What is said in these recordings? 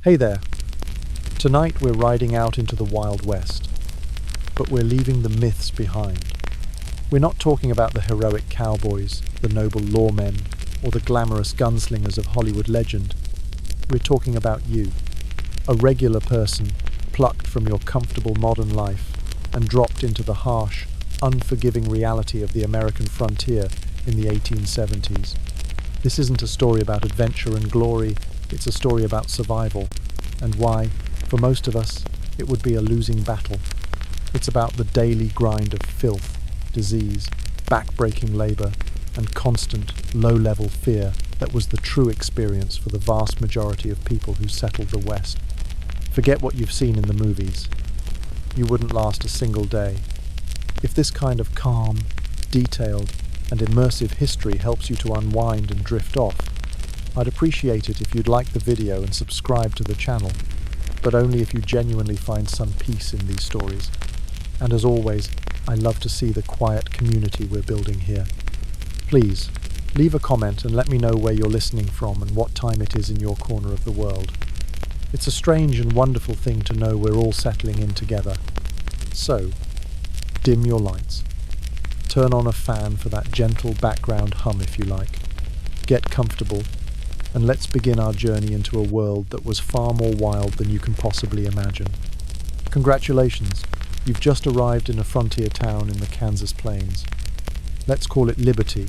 Hey there. Tonight we're riding out into the Wild West, but we're leaving the myths behind. We're not talking about the heroic cowboys, the noble lawmen, or the glamorous gunslingers of Hollywood legend. We're talking about you, a regular person plucked from your comfortable modern life and dropped into the harsh, unforgiving reality of the American frontier in the 1870s. This isn't a story about adventure and glory, it's a story about survival, and why, for most of us, it would be a losing battle. It's about the daily grind of filth, disease, back-breaking labor, and constant, low-level fear that was the true experience for the vast majority of people who settled the West. Forget what you've seen in the movies. You wouldn't last a single day. If this kind of calm, detailed, and immersive history helps you to unwind and drift off, I'd appreciate it if you'd like the video and subscribe to the channel, but only if you genuinely find some peace in these stories. And as always, I love to see the quiet community we're building here. Please, leave a comment and let me know where you're listening from and what time it is in your corner of the world. It's a strange and wonderful thing to know we're all settling in together. So, dim your lights. Turn on a fan for that gentle background hum if you like. Get comfortable, and let's begin our journey into a world that was far more wild than you can possibly imagine. Congratulations, you've just arrived in a frontier town in the Kansas Plains. Let's call it Liberty,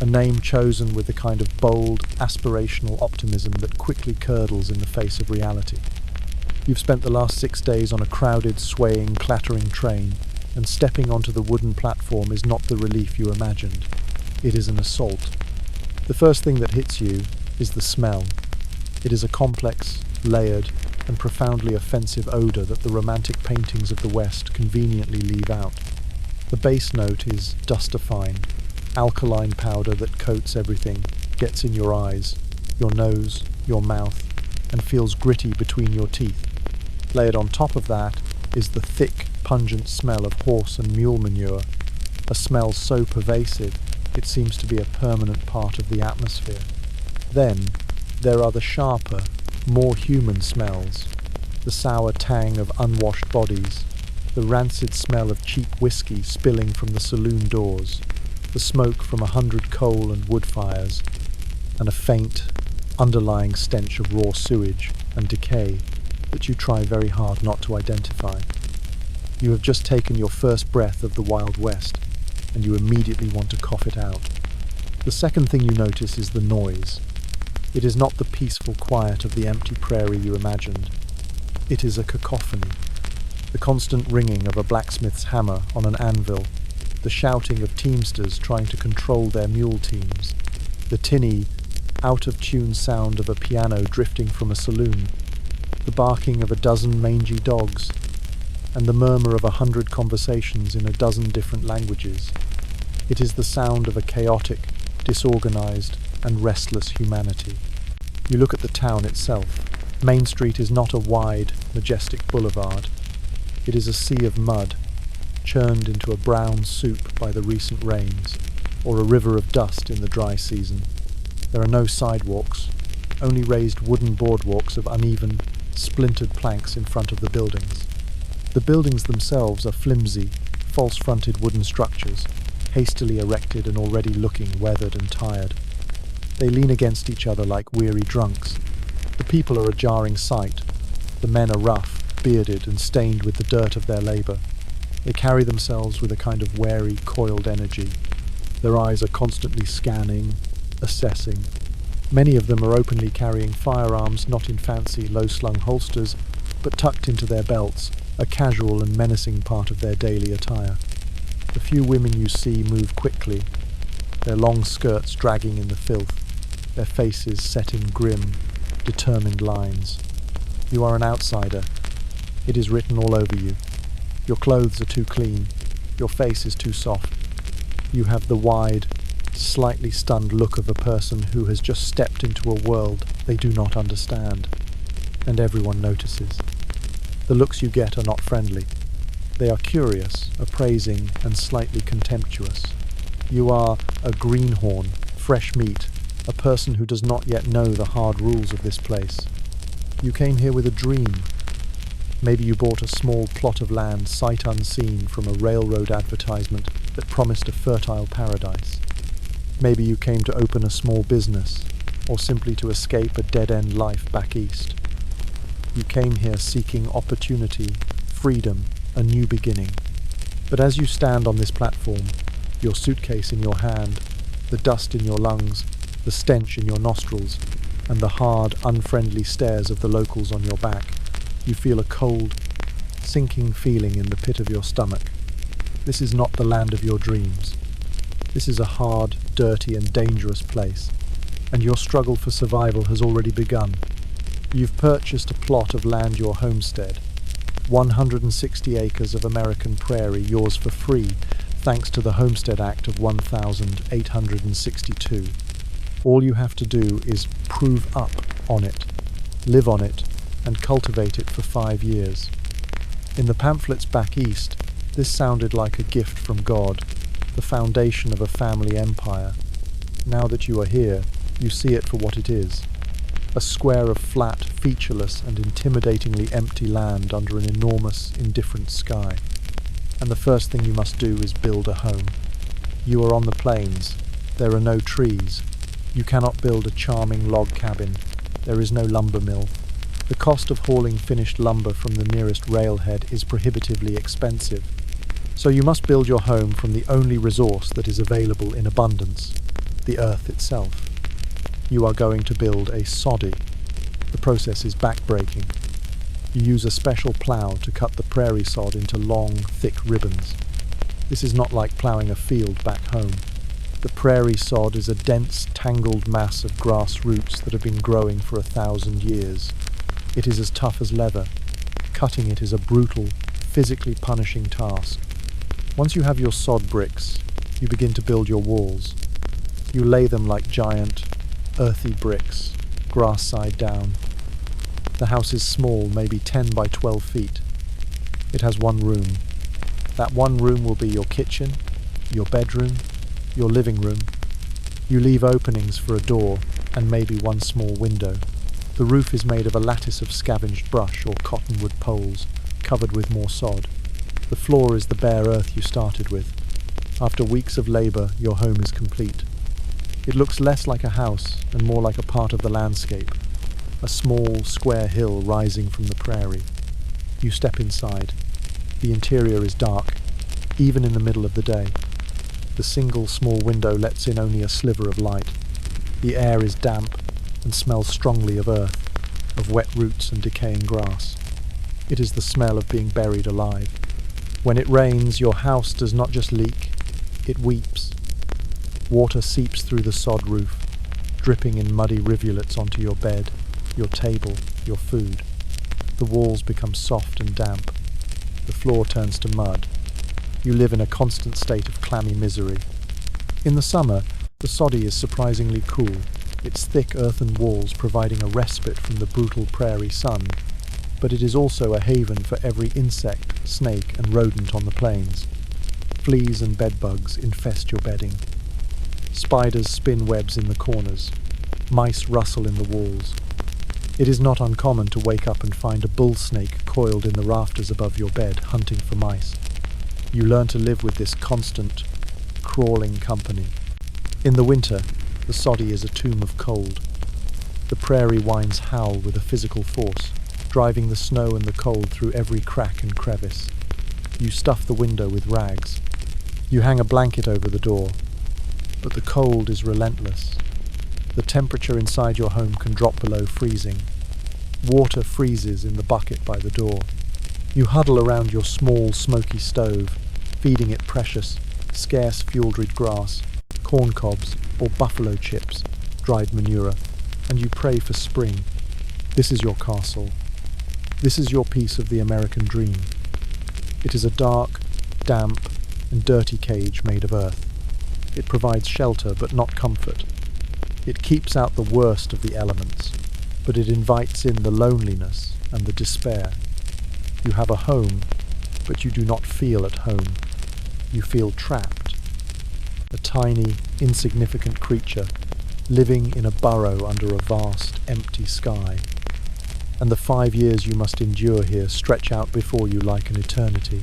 a name chosen with the kind of bold, aspirational optimism that quickly curdles in the face of reality. You've spent the last 6 days on a crowded, swaying, clattering train, and stepping onto the wooden platform is not the relief you imagined. It is an assault. The first thing that hits you is the smell. It is a complex, layered, and profoundly offensive odor that the romantic paintings of the West conveniently leave out. The base note is dust-defying, alkaline powder that coats everything, gets in your eyes, your nose, your mouth, and feels gritty between your teeth. Layered on top of that is the thick, pungent smell of horse and mule manure, a smell so pervasive it seems to be a permanent part of the atmosphere. Then, there are the sharper, more human smells, the sour tang of unwashed bodies, the rancid smell of cheap whiskey spilling from the saloon doors, the smoke from 100 coal and wood fires, and a faint, underlying stench of raw sewage and decay that you try very hard not to identify. You have just taken your first breath of the Wild West, and you immediately want to cough it out. The second thing you notice is the noise. It is not the peaceful quiet of the empty prairie you imagined. It is a cacophony. The constant ringing of a blacksmith's hammer on an anvil, the shouting of teamsters trying to control their mule teams, the tinny, out-of-tune sound of a piano drifting from a saloon, the barking of a dozen mangy dogs, and the murmur of 100 conversations in a dozen different languages. It is the sound of a chaotic, disorganized, and restless humanity. You look at the town itself. Main Street is not a wide, majestic boulevard. It is a sea of mud, churned into a brown soup by the recent rains, or a river of dust in the dry season. There are no sidewalks, only raised wooden boardwalks of uneven, splintered planks in front of the buildings. The buildings themselves are flimsy, false-fronted wooden structures, hastily erected and already looking weathered and tired. They lean against each other like weary drunks. The people are a jarring sight. The men are rough, bearded, and stained with the dirt of their labor. They carry themselves with a kind of wary, coiled energy. Their eyes are constantly scanning, assessing. Many of them are openly carrying firearms, not in fancy, low-slung holsters, but tucked into their belts, a casual and menacing part of their daily attire. The few women you see move quickly, their long skirts dragging in the filth, their faces set in grim, determined lines. You are an outsider. It is written all over you. Your clothes are too clean. Your face is too soft. You have the wide, slightly stunned look of a person who has just stepped into a world they do not understand. And everyone notices. The looks you get are not friendly. They are curious, appraising, and slightly contemptuous. You are a greenhorn, fresh meat, a person who does not yet know the hard rules of this place. You came here with a dream. Maybe you bought a small plot of land sight unseen from a railroad advertisement that promised a fertile paradise. Maybe you came to open a small business, or simply to escape a dead-end life back east. You came here seeking opportunity, freedom, a new beginning. But as you stand on this platform, your suitcase in your hand, the dust in your lungs, the stench in your nostrils, and the hard, unfriendly stares of the locals on your back, you feel a cold, sinking feeling in the pit of your stomach. This is not the land of your dreams. This is a hard, dirty, and dangerous place, and your struggle for survival has already begun. You've purchased a plot of land, your homestead, 160 acres of American prairie, yours for free, thanks to the Homestead Act of 1862. All you have to do is prove up on it, live on it, and cultivate it for 5 years. In the pamphlets back east, this sounded like a gift from God, the foundation of a family empire. Now that you are here, you see it for what it is. A square of flat, featureless, and intimidatingly empty land under an enormous, indifferent sky. And the first thing you must do is build a home. You are on the plains. There are no trees. You cannot build a charming log cabin. There is no lumber mill. The cost of hauling finished lumber from the nearest railhead is prohibitively expensive. So you must build your home from the only resource that is available in abundance, the earth itself. You are going to build a soddy. The process is back-breaking. You use a special plough to cut the prairie sod into long, thick ribbons. This is not like ploughing a field back home. The prairie sod is a dense, tangled mass of grass roots that have been growing for 1,000 years. It is as tough as leather. Cutting it is a brutal, physically punishing task. Once you have your sod bricks, you begin to build your walls. You lay them like giant, earthy bricks, grass side down. The house is small, maybe 10 by 12 feet. It has one room. That one room will be your kitchen, your bedroom, your living room. You leave openings for a door and maybe one small window. The roof is made of a lattice of scavenged brush or cottonwood poles, covered with more sod. The floor is the bare earth you started with. After weeks of labour, your home is complete. It looks less like a house and more like a part of the landscape, a small, square hill rising from the prairie. You step inside. The interior is dark, even in the middle of the day. The single small window lets in only a sliver of light. The air is damp and smells strongly of earth, of wet roots and decaying grass. It is the smell of being buried alive. When it rains, your house does not just leak, it weeps. Water seeps through the sod roof, dripping in muddy rivulets onto your bed, your table, your food. The walls become soft and damp. The floor turns to mud. You live in a constant state of clammy misery. In the summer, the soddy is surprisingly cool, its thick earthen walls providing a respite from the brutal prairie sun. But it is also a haven for every insect, snake, and rodent on the plains. Fleas and bedbugs infest your bedding. Spiders spin webs in the corners. Mice rustle in the walls. It is not uncommon to wake up and find a bull snake coiled in the rafters above your bed, hunting for mice. You learn to live with this constant, crawling company. In the winter, the soddy is a tomb of cold. The prairie winds howl with a physical force, driving the snow and the cold through every crack and crevice. You stuff the window with rags. You hang a blanket over the door. But the cold is relentless. The temperature inside your home can drop below freezing. Water freezes in the bucket by the door. You huddle around your small, smoky stove, feeding it precious, scarce fuel-rid grass, corn cobs, or buffalo chips, dried manure, and you pray for spring. This is your castle. This is your piece of the American dream. It is a dark, damp, and dirty cage made of earth. It provides shelter but not comfort. It keeps out the worst of the elements, but it invites in the loneliness and the despair. You have a home, but you do not feel at home. You feel trapped. A tiny, insignificant creature living in a burrow under a vast, empty sky. and the 5 years you must endure here stretch out before you like an eternity.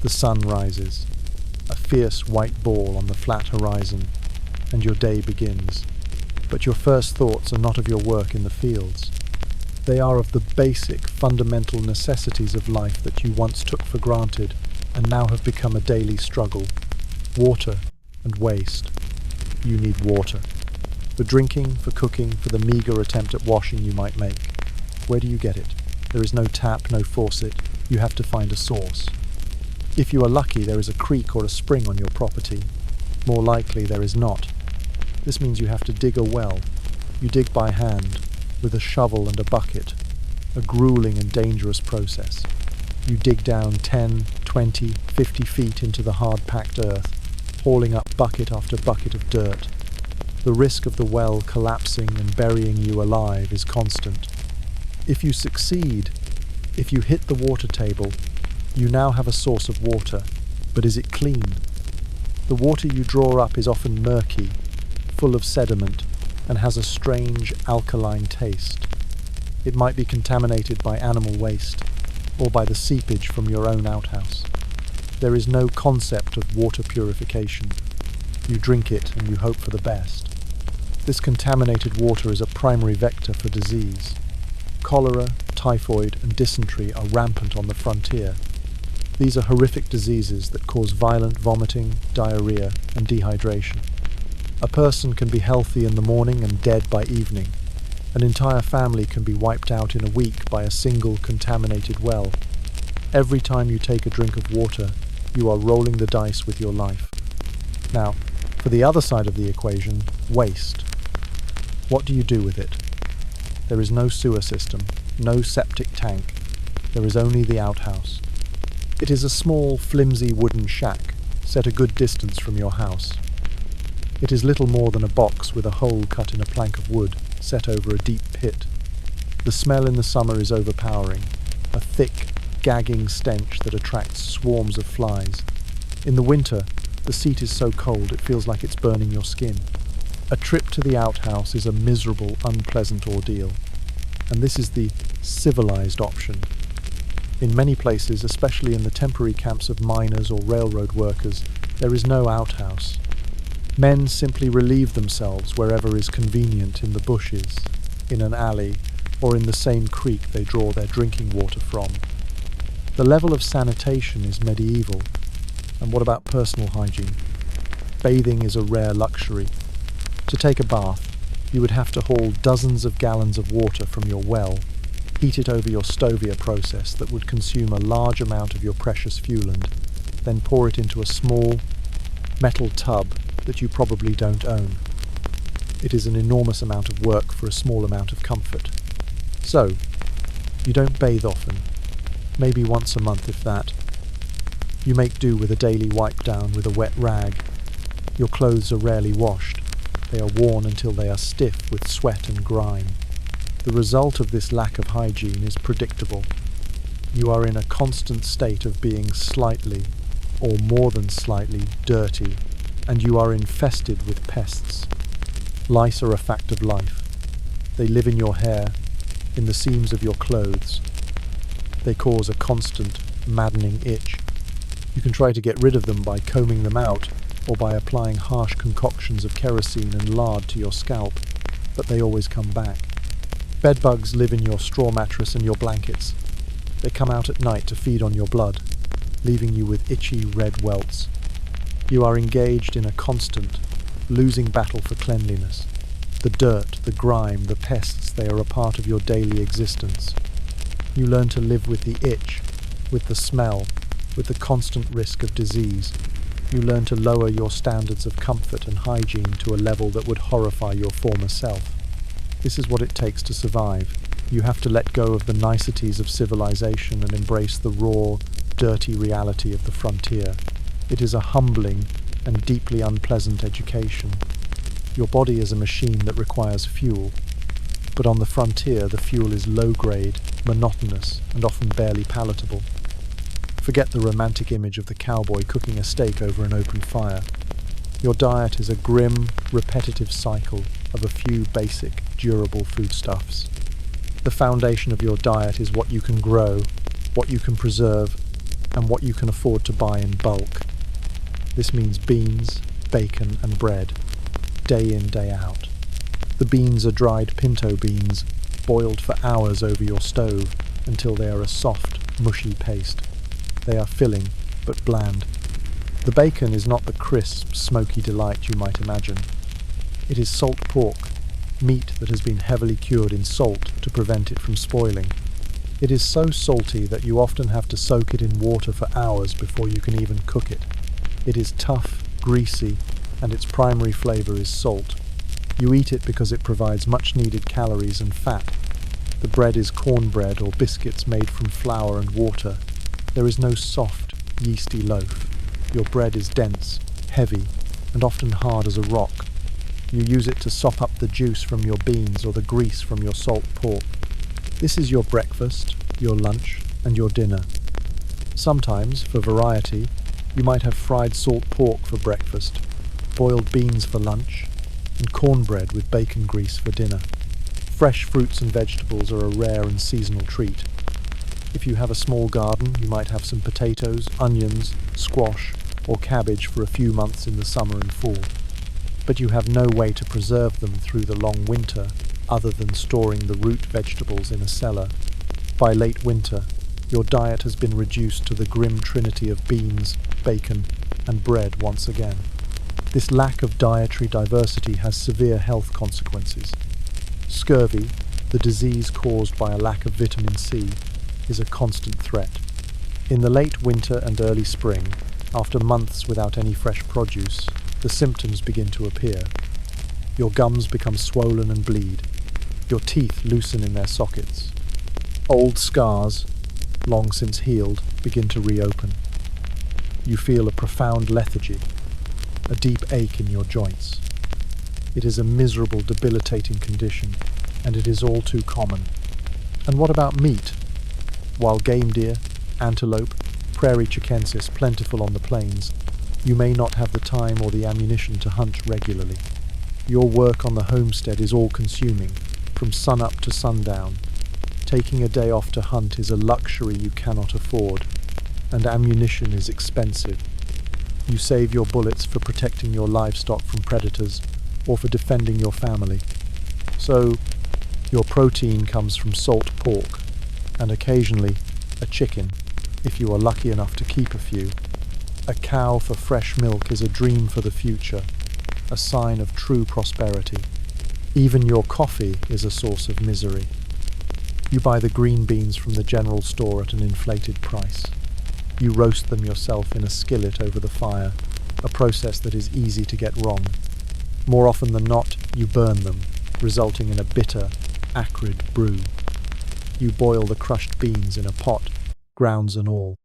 The sun rises, a fierce white ball on the flat horizon, and your day begins. But your first thoughts are not of your work in the fields. They are of the basic, fundamental necessities of life that you once took for granted and now have become a daily struggle. Water and waste. You need water. For drinking, for cooking, for the meagre attempt at washing you might make. Where do you get it? There is no tap, no faucet. You have to find a source. If you are lucky, there is a creek or a spring on your property. More likely, there is not. This means you have to dig a well. You dig by hand, with a shovel and a bucket. A grueling and dangerous process. You dig down 10, 20, 50 feet into the hard-packed earth, hauling up bucket after bucket of dirt. The risk of the well collapsing and burying you alive is constant. If you succeed, if you hit the water table, you now have a source of water, but is it clean? The water you draw up is often murky, full of sediment, and has a strange alkaline taste. It might be contaminated by animal waste, or by the seepage from your own outhouse. There is no concept of water purification. You drink it and you hope for the best. This contaminated water is a primary vector for disease. Cholera, typhoid, and dysentery are rampant on the frontier. These are horrific diseases that cause violent vomiting, diarrhea, and dehydration. A person can be healthy in the morning and dead by evening. An entire family can be wiped out in a week by a single contaminated well. Every time you take a drink of water, you are rolling the dice with your life. Now, for the other side of the equation, waste. What do you do with it? There is no sewer system, no septic tank. There is only the outhouse. It is a small, flimsy wooden shack, set a good distance from your house. It is little more than a box with a hole cut in a plank of wood, set over a deep pit. The smell in the summer is overpowering, a thick, gagging stench that attracts swarms of flies. In the winter, the seat is so cold it feels like it's burning your skin. A trip to the outhouse is a miserable, unpleasant ordeal, and this is the civilized option. In many places, especially in the temporary camps of miners or railroad workers, there is no outhouse. Men simply relieve themselves wherever is convenient in the bushes, in an alley, or in the same creek they draw their drinking water from. The level of sanitation is medieval. And what about personal hygiene? Bathing is a rare luxury. To take a bath, you would have to haul dozens of gallons of water from your well, heat it over your stovia process that would consume a large amount of your precious fueland, then pour it into a small metal tub that you probably don't own. It is an enormous amount of work for a small amount of comfort. So, you don't bathe often, maybe once a month if that. You make do with a daily wipe down with a wet rag. Your clothes are rarely washed. They are worn until they are stiff with sweat and grime. The result of this lack of hygiene is predictable. You are in a constant state of being slightly, or more than slightly, dirty, and you are infested with pests. Lice are a fact of life. They live in your hair, in the seams of your clothes. They cause a constant, maddening itch. You can try to get rid of them by combing them out, or by applying harsh concoctions of kerosene and lard to your scalp, but they always come back. Bedbugs live in your straw mattress and your blankets. They come out at night to feed on your blood, leaving you with itchy red welts. You are engaged in a constant, losing battle for cleanliness. The dirt, the grime, the pests, they are a part of your daily existence. You learn to live with the itch, with the smell, with the constant risk of disease. You learn to lower your standards of comfort and hygiene to a level that would horrify your former self. This is what it takes to survive. You have to let go of the niceties of civilization and embrace the raw, dirty reality of the frontier. It is a humbling and deeply unpleasant education. Your body is a machine that requires fuel, but on the frontier the fuel is low-grade, monotonous, and often barely palatable. Forget the romantic image of the cowboy cooking a steak over an open fire. Your diet is a grim, repetitive cycle of a few basic, durable foodstuffs. The foundation of your diet is what you can grow, what you can preserve, and what you can afford to buy in bulk. This means beans, bacon, and bread, day in, day out. The beans are dried pinto beans, boiled for hours over your stove until they are a soft, mushy paste. They are filling, but bland. The bacon is not the crisp, smoky delight you might imagine. It is salt pork, meat that has been heavily cured in salt to prevent it from spoiling. It is so salty that you often have to soak it in water for hours before you can even cook it. It is tough, greasy, and its primary flavor is salt. You eat it because it provides much-needed calories and fat. The bread is cornbread or biscuits made from flour and water. There is no soft, yeasty loaf. Your bread is dense, heavy, and often hard as a rock. You use it to sop up the juice from your beans or the grease from your salt pork. This is your breakfast, your lunch, and your dinner. Sometimes, for variety, you might have fried salt pork for breakfast, boiled beans for lunch, and cornbread with bacon grease for dinner. Fresh fruits and vegetables are a rare and seasonal treat. If you have a small garden, you might have some potatoes, onions, squash, or cabbage for a few months in the summer and fall. But you have no way to preserve them through the long winter other than storing the root vegetables in a cellar. By late winter, your diet has been reduced to the grim trinity of beans, bacon, and bread once again. This lack of dietary diversity has severe health consequences. Scurvy, the disease caused by a lack of vitamin C, is a constant threat. In the late winter and early spring, after months without any fresh produce, the symptoms begin to appear. Your gums become swollen and bleed. Your teeth loosen in their sockets. Old scars, long since healed, begin to reopen. You feel a profound lethargy, a deep ache in your joints. It is a miserable, debilitating condition, and it is all too common. And what about meat? While game deer, antelope, prairie chickensis plentiful on the plains, you may not have the time or the ammunition to hunt regularly. Your work on the homestead is all-consuming, from sun-up to sundown. Taking a day off to hunt is a luxury you cannot afford, and ammunition is expensive. You save your bullets for protecting your livestock from predators or for defending your family. So, your protein comes from salt pork, and occasionally a chicken, if you are lucky enough to keep a few. A cow for fresh milk is a dream for the future, a sign of true prosperity. Even your coffee is a source of misery. You buy the green beans from the general store at an inflated price. You roast them yourself in a skillet over the fire, a process that is easy to get wrong. More often than not, you burn them, resulting in a bitter, acrid brew. You boil the crushed beans in a pot, grounds and all.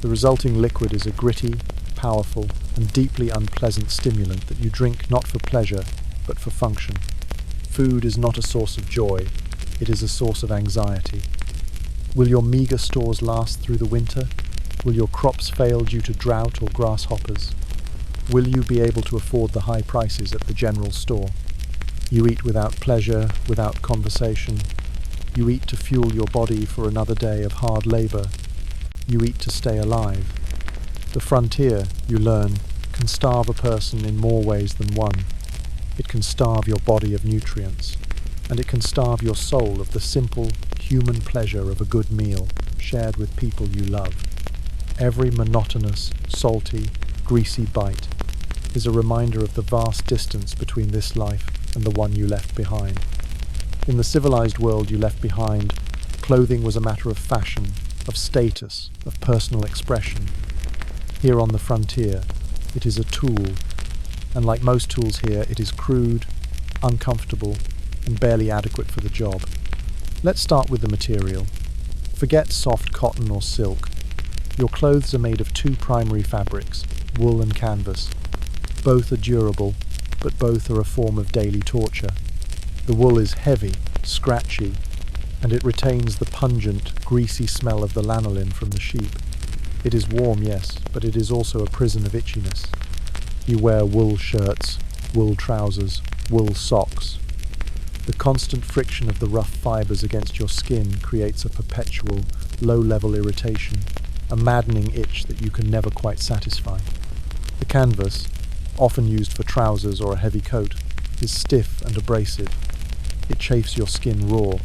The resulting liquid is a gritty, powerful, and deeply unpleasant stimulant that you drink not for pleasure, but for function. Food is not a source of joy, it is a source of anxiety. Will your meager stores last through the winter? Will your crops fail due to drought or grasshoppers? Will you be able to afford the high prices at the general store? You eat without pleasure, without conversation. You eat to fuel your body for another day of hard labor. You eat to stay alive. The frontier, you learn, can starve a person in more ways than one. It can starve your body of nutrients, and it can starve your soul of the simple, human pleasure of a good meal shared with people you love. Every monotonous, salty, greasy bite is a reminder of the vast distance between this life and the one you left behind. In the civilized world you left behind, clothing was a matter of fashion, of status, of personal expression. Here on the frontier, it is a tool, and like most tools here, it is crude, uncomfortable, and barely adequate for the job. Let's start with the material. Forget soft cotton or silk. Your clothes are made of two primary fabrics, wool and canvas. Both are durable, but both are a form of daily torture. The wool is heavy, scratchy, and it retains the pungent, greasy smell of the lanolin from the sheep. It is warm, yes, but it is also a prison of itchiness. You wear wool shirts, wool trousers, wool socks. The constant friction of the rough fibers against your skin creates a perpetual, low-level irritation, a maddening itch that you can never quite satisfy. The canvas, often used for trousers or a heavy coat, is stiff and abrasive. It chafes your skin raw,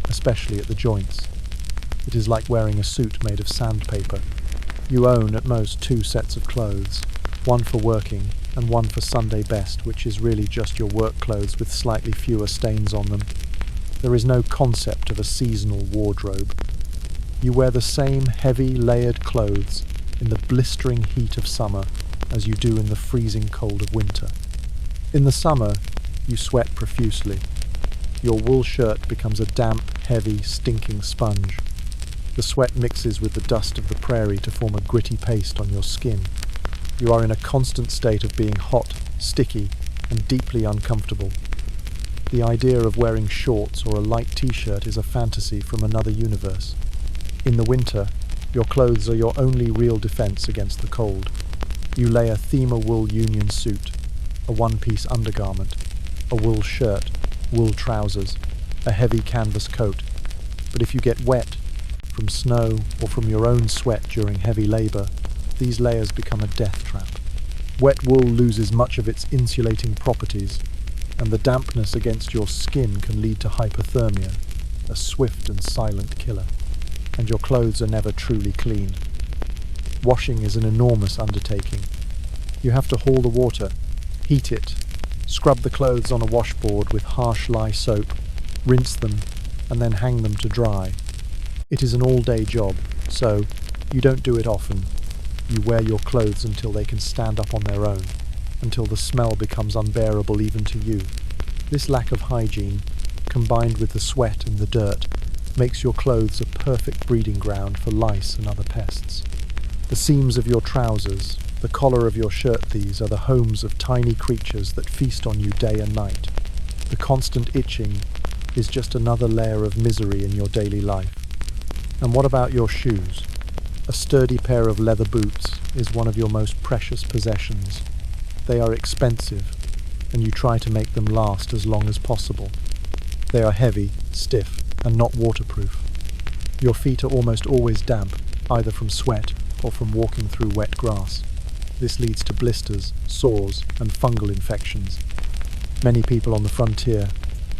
especially at the joints. It is like wearing a suit made of sandpaper. You own at most 2 sets of clothes, one for working and one for Sunday best, which is really just your work clothes with slightly fewer stains on them. There is no concept of a seasonal wardrobe. You wear the same heavy, layered clothes in the blistering heat of summer as you do in the freezing cold of winter. In the summer, you sweat profusely. Your wool shirt becomes a damp, heavy, stinking sponge. The sweat mixes with the dust of the prairie to form a gritty paste on your skin. You are in a constant state of being hot, sticky, and deeply uncomfortable. The idea of wearing shorts or a light t-shirt is a fantasy from another universe. In the winter, your clothes are your only real defense against the cold. You lay a Thema wool union suit, a one-piece undergarment, a wool shirt, wool trousers, a heavy canvas coat. But if you get wet, from snow or from your own sweat during heavy labor, these layers become a death trap. Wet wool loses much of its insulating properties, and the dampness against your skin can lead to hypothermia, a swift and silent killer. And your clothes are never truly clean. Washing is an enormous undertaking. You have to haul the water, heat it, scrub the clothes on a washboard with harsh lye soap, rinse them, and then hang them to dry. It is an all-day job, so you don't do it often. You wear your clothes until they can stand up on their own, until the smell becomes unbearable even to you. This lack of hygiene, combined with the sweat and the dirt, makes your clothes a perfect breeding ground for lice and other pests. The seams of your trousers, the collar of your shirt, these are the homes of tiny creatures that feast on you day and night. The constant itching is just another layer of misery in your daily life. And what about your shoes? A sturdy pair of leather boots is one of your most precious possessions. They are expensive, and you try to make them last as long as possible. They are heavy, stiff, and not waterproof. Your feet are almost always damp, either from sweat or from walking through wet grass. This leads to blisters, sores, and fungal infections. Many people on the frontier,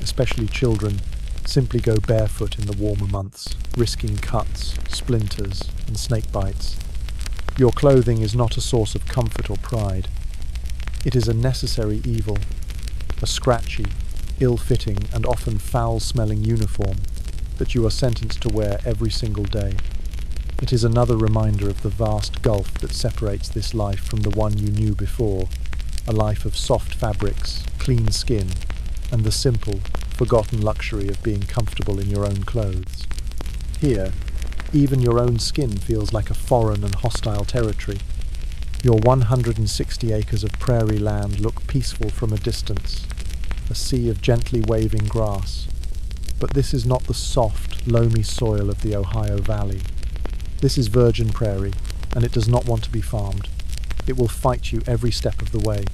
especially children, simply go barefoot in the warmer months, risking cuts, splinters, and snake bites. Your clothing is not a source of comfort or pride. It is a necessary evil, a scratchy, ill-fitting, and often foul-smelling uniform that you are sentenced to wear every single day. It is another reminder of the vast gulf that separates this life from the one you knew before, a life of soft fabrics, clean skin, and the simple, forgotten luxury of being comfortable in your own clothes. Here, even your own skin feels like a foreign and hostile territory. Your 160 acres of prairie land look peaceful from a distance, a sea of gently waving grass. But this is not the soft, loamy soil of the Ohio Valley. This is virgin prairie, and it does not want to be farmed. It will fight you every step of the way.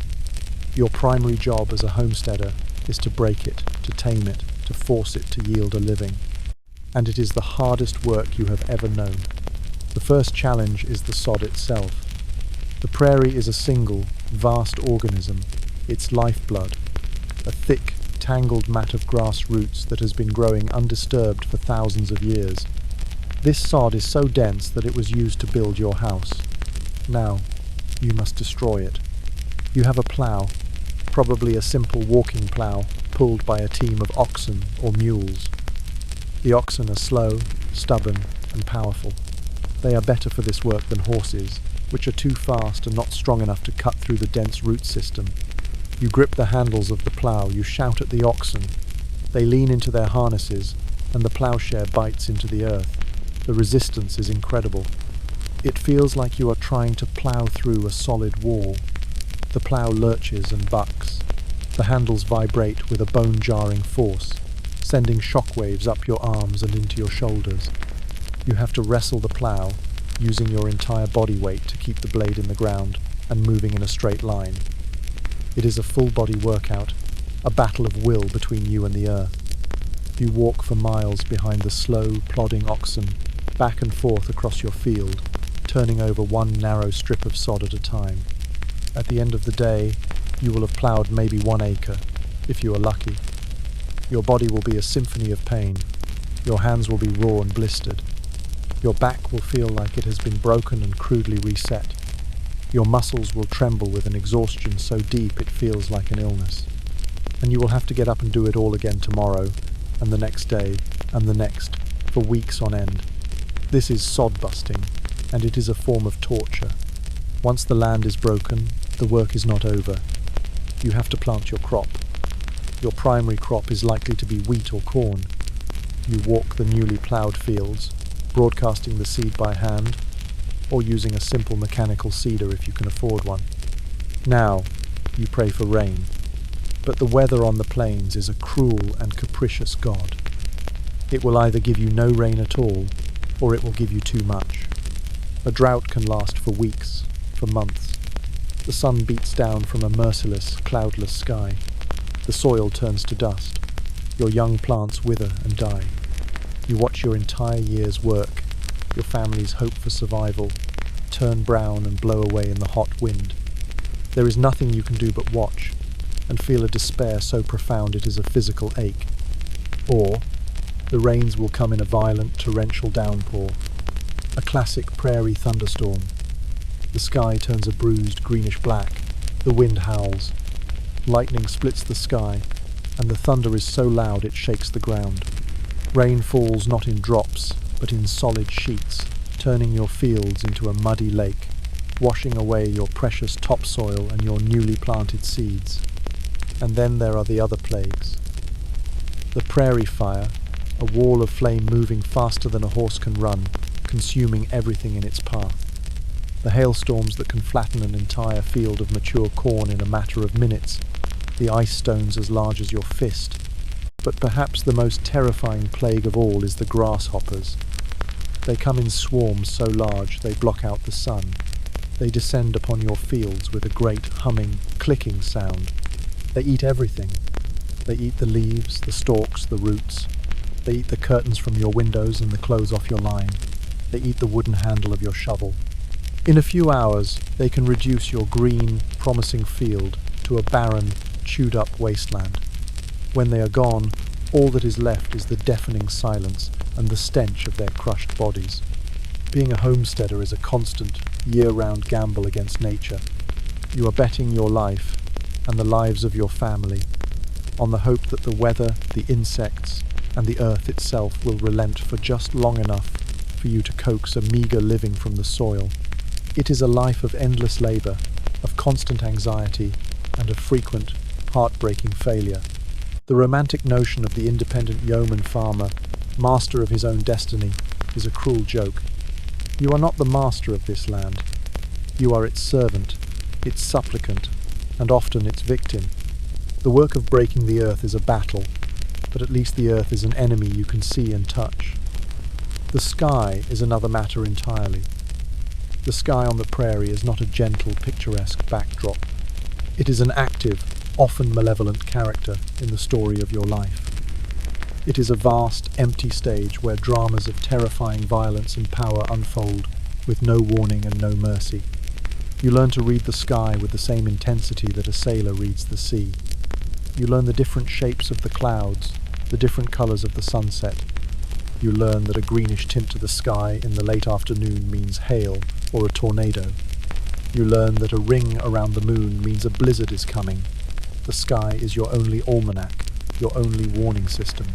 Your primary job as a homesteader is to break it, to tame it, to force it to yield a living. And it is the hardest work you have ever known. The first challenge is the sod itself. The prairie is a single, vast organism, its lifeblood, a thick, tangled mat of grass roots that has been growing undisturbed for thousands of years. This sod is so dense that it was used to build your house. Now, you must destroy it. You have a plough, probably a simple walking plough pulled by a team of oxen or mules. The oxen are slow, stubborn, and powerful. They are better for this work than horses, which are too fast and not strong enough to cut through the dense root system. You grip the handles of the plough, you shout at the oxen. They lean into their harnesses, and the ploughshare bites into the earth. The resistance is incredible. It feels like you are trying to plough through a solid wall. The plough lurches and bucks. The handles vibrate with a bone-jarring force, sending shockwaves up your arms and into your shoulders. You have to wrestle the plough, using your entire body weight to keep the blade in the ground and moving in a straight line. It is a full-body workout, a battle of will between you and the earth. You walk for miles behind the slow, plodding oxen, back and forth across your field, turning over one narrow strip of sod at a time. At the end of the day, you will have ploughed maybe 1 acre, if you are lucky. Your body will be a symphony of pain. Your hands will be raw and blistered. Your back will feel like it has been broken and crudely reset. Your muscles will tremble with an exhaustion so deep it feels like an illness. And you will have to get up and do it all again tomorrow, and the next day, and the next, for weeks on end. This is sod busting, and it is a form of torture. Once the land is broken, the work is not over. You have to plant your crop. Your primary crop is likely to be wheat or corn. You walk the newly ploughed fields, broadcasting the seed by hand, or using a simple mechanical seeder if you can afford one. Now, you pray for rain. But the weather on the plains is a cruel and capricious god. It will either give you no rain at all, or it will give you too much. A drought can last for weeks, for months. The sun beats down from a merciless, cloudless sky. The soil turns to dust. Your young plants wither and die. You watch your entire year's work, your family's hope for survival, turn brown and blow away in the hot wind. There is nothing you can do but watch, and feel a despair so profound it is a physical ache. Or, the rains will come in a violent, torrential downpour, a classic prairie thunderstorm. The sky turns a bruised, greenish black, the wind howls, lightning splits the sky, and the thunder is so loud it shakes the ground. Rain falls not in drops, but in solid sheets, turning your fields into a muddy lake, washing away your precious topsoil and your newly planted seeds. And then there are the other plagues. The prairie fire, a wall of flame moving faster than a horse can run, consuming everything in its path. The hailstorms that can flatten an entire field of mature corn in a matter of minutes. The ice stones as large as your fist. But perhaps the most terrifying plague of all is the grasshoppers. They come in swarms so large they block out the sun. They descend upon your fields with a great humming, clicking sound. They eat everything. They eat the leaves, the stalks, the roots. They eat the curtains from your windows and the clothes off your line. They eat the wooden handle of your shovel. In a few hours, they can reduce your green, promising field to a barren, chewed-up wasteland. When they are gone, all that is left is the deafening silence and the stench of their crushed bodies. Being a homesteader is a constant, year-round gamble against nature. You are betting your life and the lives of your family on the hope that the weather, the insects, and the earth itself will relent for just long enough for you to coax a meagre living from the soil. It is a life of endless labour, of constant anxiety, and of frequent, heartbreaking failure. The romantic notion of the independent yeoman farmer, master of his own destiny, is a cruel joke. You are not the master of this land. You are its servant, its supplicant, and often its victim. The work of breaking the earth is a battle, but at least the earth is an enemy you can see and touch. The sky is another matter entirely. The sky on the prairie is not a gentle, picturesque backdrop. It is an active, often malevolent character in the story of your life. It is a vast, empty stage where dramas of terrifying violence and power unfold with no warning and no mercy. You learn to read the sky with the same intensity that a sailor reads the sea. You learn the different shapes of the clouds, the different colours of the sunset. You learn that a greenish tint to the sky in the late afternoon means hail or a tornado. You learn that a ring around the moon means a blizzard is coming. The sky is your only almanac, your only warning system.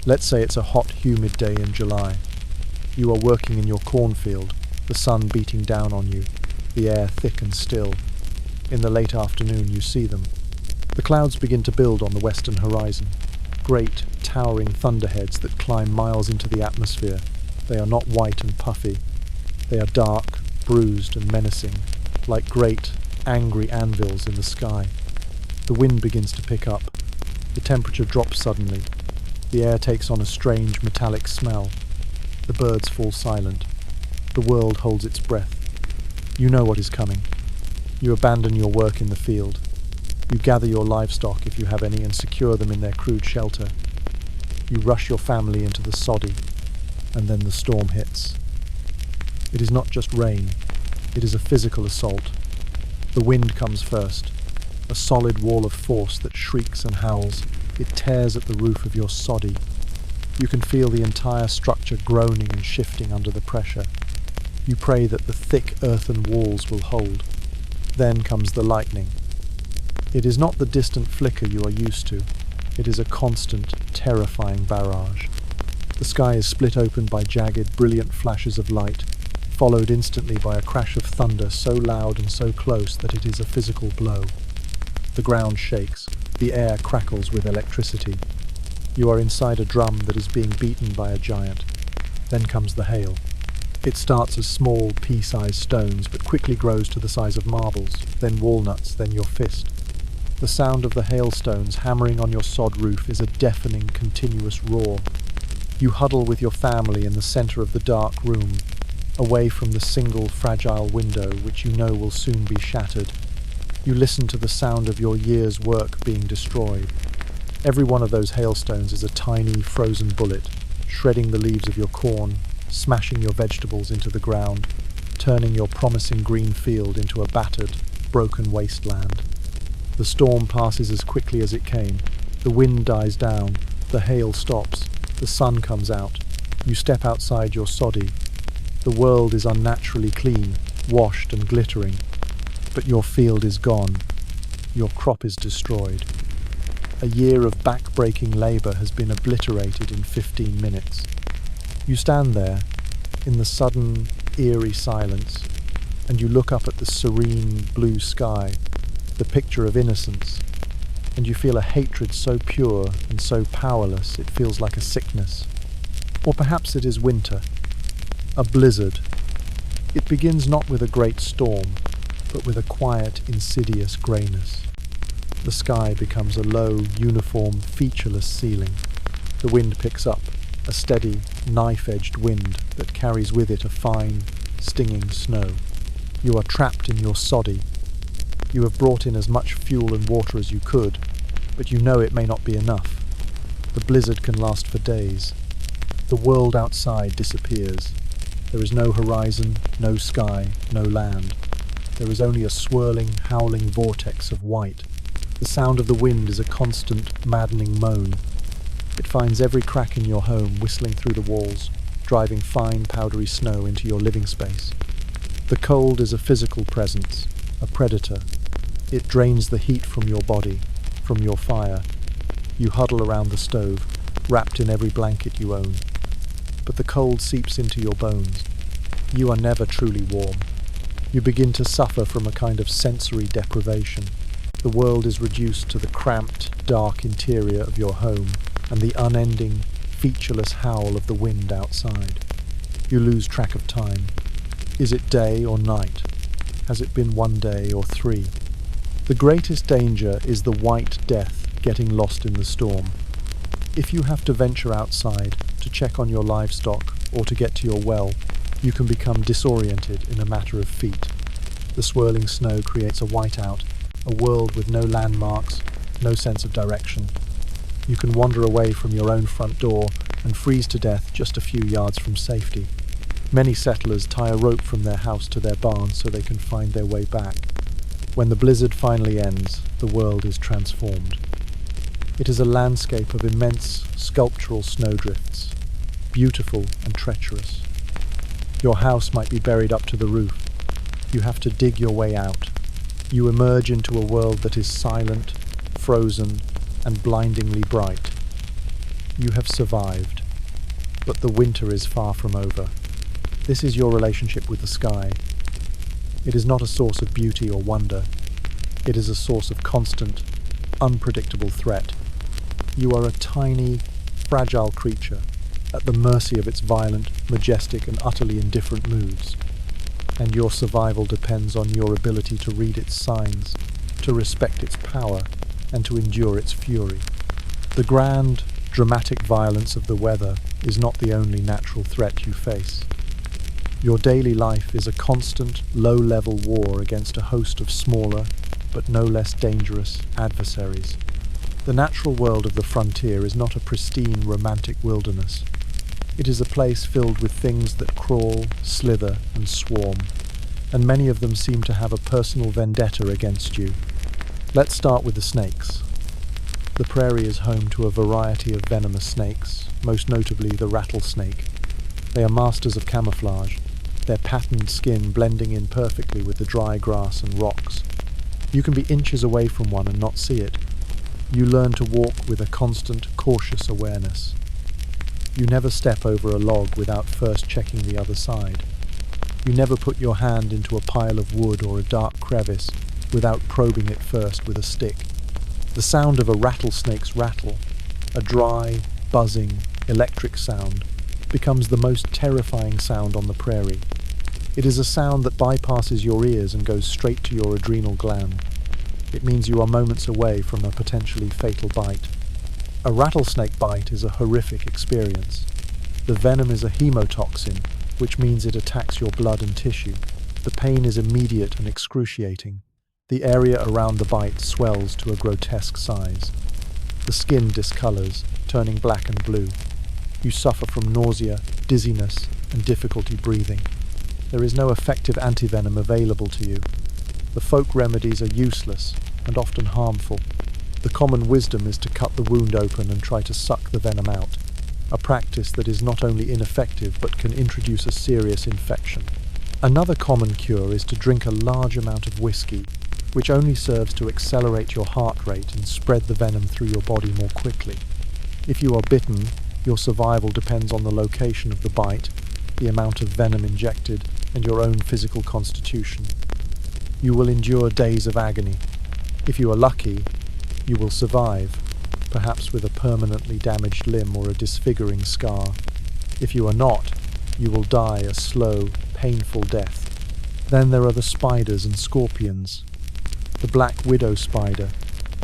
Let's say it's a hot, humid day in July. You are working in your cornfield, the sun beating down on you, the air thick and still. In the late afternoon you see them. The clouds begin to build on the western horizon. Great, towering thunderheads that climb miles into the atmosphere. They are not white and puffy. They are dark, bruised and menacing, like great, angry anvils in the sky. The wind begins to pick up. The temperature drops suddenly. The air takes on a strange metallic smell. The birds fall silent. The world holds its breath. You know what is coming. You abandon your work in the field. You gather your livestock, if you have any, and secure them in their crude shelter. You rush your family into the soddy, and then the storm hits. It is not just rain, it is a physical assault. The wind comes first, a solid wall of force that shrieks and howls. It tears at the roof of your soddy. You can feel the entire structure groaning and shifting under the pressure. You pray that the thick earthen walls will hold. Then comes the lightning. It is not the distant flicker you are used to. It is a constant, terrifying barrage. The sky is split open by jagged, brilliant flashes of light, followed instantly by a crash of thunder so loud and so close that it is a physical blow. The ground shakes. The air crackles with electricity. You are inside a drum that is being beaten by a giant. Then comes the hail. It starts as small, pea-sized stones, but quickly grows to the size of marbles, then walnuts, then your fist. The sound of the hailstones hammering on your sod roof is a deafening, continuous roar. You huddle with your family in the center of the dark room, away from the single, fragile window which you know will soon be shattered. You listen to the sound of your year's work being destroyed. Every one of those hailstones is a tiny, frozen bullet, shredding the leaves of your corn, smashing your vegetables into the ground, turning your promising green field into a battered, broken wasteland. The storm passes as quickly as it came. The wind dies down. The hail stops. The sun comes out. You step outside your soddy. The world is unnaturally clean, washed and glittering. But your field is gone. Your crop is destroyed. A year of back-breaking labour has been obliterated in 15 minutes. You stand there, in the sudden, eerie silence, and you look up at the serene blue sky, the picture of innocence, and you feel a hatred so pure and so powerless it feels like a sickness. Or perhaps it is winter, a blizzard. It begins not with a great storm, but with a quiet, insidious greyness. The sky becomes a low, uniform, featureless ceiling. The wind picks up, a steady, knife-edged wind that carries with it a fine, stinging snow. You are trapped in your soddy. You have brought in as much fuel and water as you could, but you know it may not be enough. The blizzard can last for days. The world outside disappears. There is no horizon, no sky, no land. There is only a swirling, howling vortex of white. The sound of the wind is a constant, maddening moan. It finds every crack in your home, whistling through the walls, driving fine, powdery snow into your living space. The cold is a physical presence, a predator. It drains the heat from your body, from your fire. You huddle around the stove, wrapped in every blanket you own. But the cold seeps into your bones. You are never truly warm. You begin to suffer from a kind of sensory deprivation. The world is reduced to the cramped, dark interior of your home and the unending, featureless howl of the wind outside. You lose track of time. Is it day or night? Has it been 1 day or 3? The greatest danger is the white death getting lost in the storm. If you have to venture outside to check on your livestock or to get to your well, you can become disoriented in a matter of feet. The swirling snow creates a whiteout, a world with no landmarks, no sense of direction. You can wander away from your own front door and freeze to death just a few yards from safety. Many settlers tie a rope from their house to their barn so they can find their way back. When the blizzard finally ends, the world is transformed. It is a landscape of immense sculptural snowdrifts, beautiful and treacherous. Your house might be buried up to the roof. You have to dig your way out. You emerge into a world that is silent, frozen, and blindingly bright. You have survived, but the winter is far from over. This is your relationship with the sky. It is not a source of beauty or wonder. It is a source of constant, unpredictable threat. You are a tiny, fragile creature, at the mercy of its violent, majestic, and utterly indifferent moods. And your survival depends on your ability to read its signs, to respect its power, and to endure its fury. The grand, dramatic violence of the weather is not the only natural threat you face. Your daily life is a constant, low-level war against a host of smaller, but no less dangerous, adversaries. The natural world of the frontier is not a pristine, romantic wilderness. It is a place filled with things that crawl, slither, and swarm, and many of them seem to have a personal vendetta against you. Let's start with the snakes. The prairie is home to a variety of venomous snakes, most notably the rattlesnake. They are masters of camouflage, their patterned skin blending in perfectly with the dry grass and rocks. You can be inches away from one and not see it. You learn to walk with a constant, cautious awareness. You never step over a log without first checking the other side. You never put your hand into a pile of wood or a dark crevice without probing it first with a stick. The sound of a rattlesnake's rattle, a dry, buzzing, electric sound, becomes the most terrifying sound on the prairie. It is a sound that bypasses your ears and goes straight to your adrenal gland. It means you are moments away from a potentially fatal bite. A rattlesnake bite is a horrific experience. The venom is a hemotoxin, which means it attacks your blood and tissue. The pain is immediate and excruciating. The area around the bite swells to a grotesque size. The skin discolors, turning black and blue. You suffer from nausea, dizziness, and difficulty breathing. There is no effective antivenom available to you. The folk remedies are useless and often harmful. The common wisdom is to cut the wound open and try to suck the venom out, a practice that is not only ineffective but can introduce a serious infection. Another common cure is to drink a large amount of whiskey, which only serves to accelerate your heart rate and spread the venom through your body more quickly. If you are bitten, your survival depends on the location of the bite, the amount of venom injected, and your own physical constitution. You will endure days of agony. If you are lucky, you will survive, perhaps with a permanently damaged limb or a disfiguring scar. If you are not, you will die a slow, painful death. Then there are the spiders and scorpions. The black widow spider,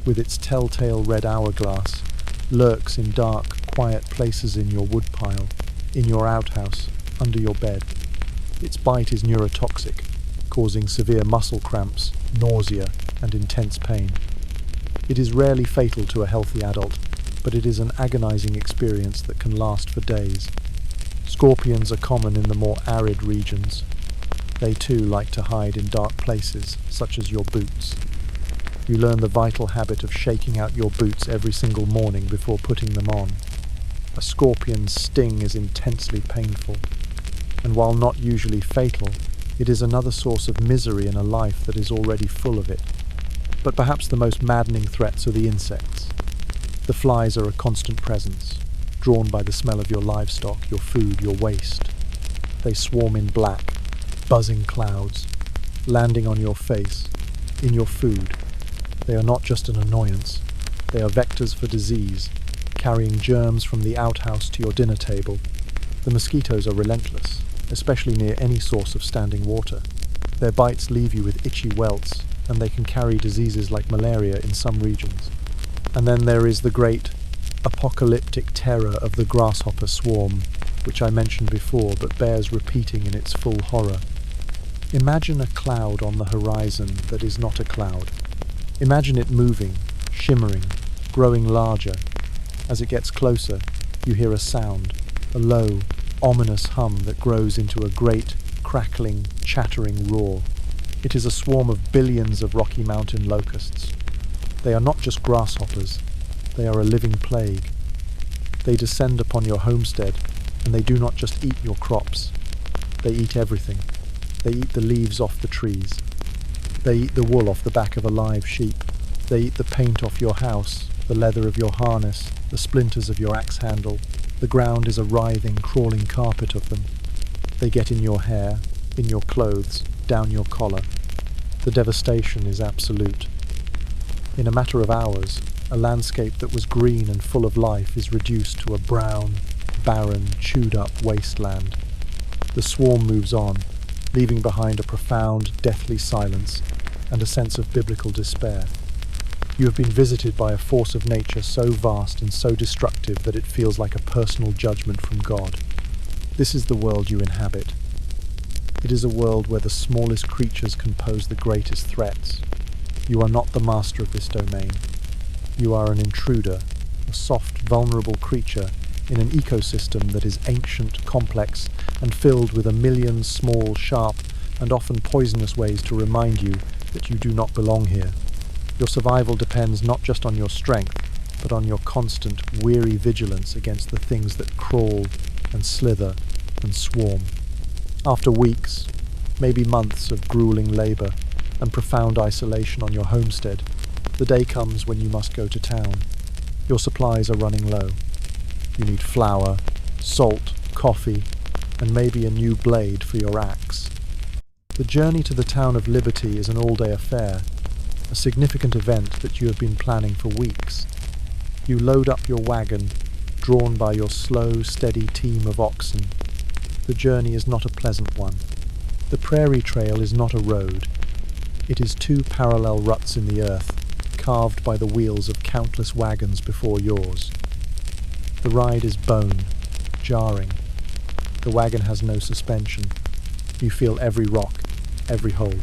with its telltale red hourglass, lurks in dark, quiet places in your woodpile, in your outhouse, under your bed. Its bite is neurotoxic, causing severe muscle cramps, nausea, and intense pain. It is rarely fatal to a healthy adult, but it is an agonizing experience that can last for days. Scorpions are common in the more arid regions. They too like to hide in dark places, such as your boots. You learn the vital habit of shaking out your boots every single morning before putting them on. A scorpion's sting is intensely painful, and while not usually fatal, it is another source of misery in a life that is already full of it. But perhaps the most maddening threats are the insects. The flies are a constant presence, drawn by the smell of your livestock, your food, your waste. They swarm in black, buzzing clouds, landing on your face, in your food. They are not just an annoyance, they are vectors for disease, carrying germs from the outhouse to your dinner table. The mosquitoes are relentless, especially near any source of standing water. Their bites leave you with itchy welts, and they can carry diseases like malaria in some regions. And then there is the great apocalyptic terror of the grasshopper swarm, which I mentioned before but bears repeating in its full horror. Imagine a cloud on the horizon that is not a cloud. Imagine it moving, shimmering, growing larger. As it gets closer, you hear a sound, a low, ominous hum that grows into a great, crackling, chattering roar. It is a swarm of billions of Rocky Mountain locusts. They are not just grasshoppers, they are a living plague. They descend upon your homestead, and they do not just eat your crops. They eat everything. They eat the leaves off the trees. They eat the wool off the back of a live sheep. They eat the paint off your house, the leather of your harness, the splinters of your axe handle. The ground is a writhing, crawling carpet of them. They get in your hair, in your clothes, down your collar. The devastation is absolute. In a matter of hours, a landscape that was green and full of life is reduced to a brown, barren, chewed-up wasteland. The swarm moves on, leaving behind a profound, deathly silence and a sense of biblical despair. You have been visited by a force of nature so vast and so destructive that it feels like a personal judgment from God. This is the world you inhabit. It is a world where the smallest creatures can pose the greatest threats. You are not the master of this domain. You are an intruder, a soft, vulnerable creature in an ecosystem that is ancient, complex, and filled with a million small, sharp, and often poisonous ways to remind you that you do not belong here. Your survival depends not just on your strength, but on your constant, weary vigilance against the things that crawl and slither and swarm. After weeks, maybe months of grueling labor and profound isolation on your homestead, the day comes when you must go to town. Your supplies are running low. You need flour, salt, coffee, and maybe a new blade for your axe. The journey to the town of Liberty is an all-day affair, a significant event that you have been planning for weeks. You load up your wagon, drawn by your slow, steady team of oxen. The journey is not a pleasant one. The prairie trail is not a road. It is two parallel ruts in the earth, carved by the wheels of countless wagons before yours. The ride is bone, jarring. The wagon has no suspension. You feel every rock, every hole.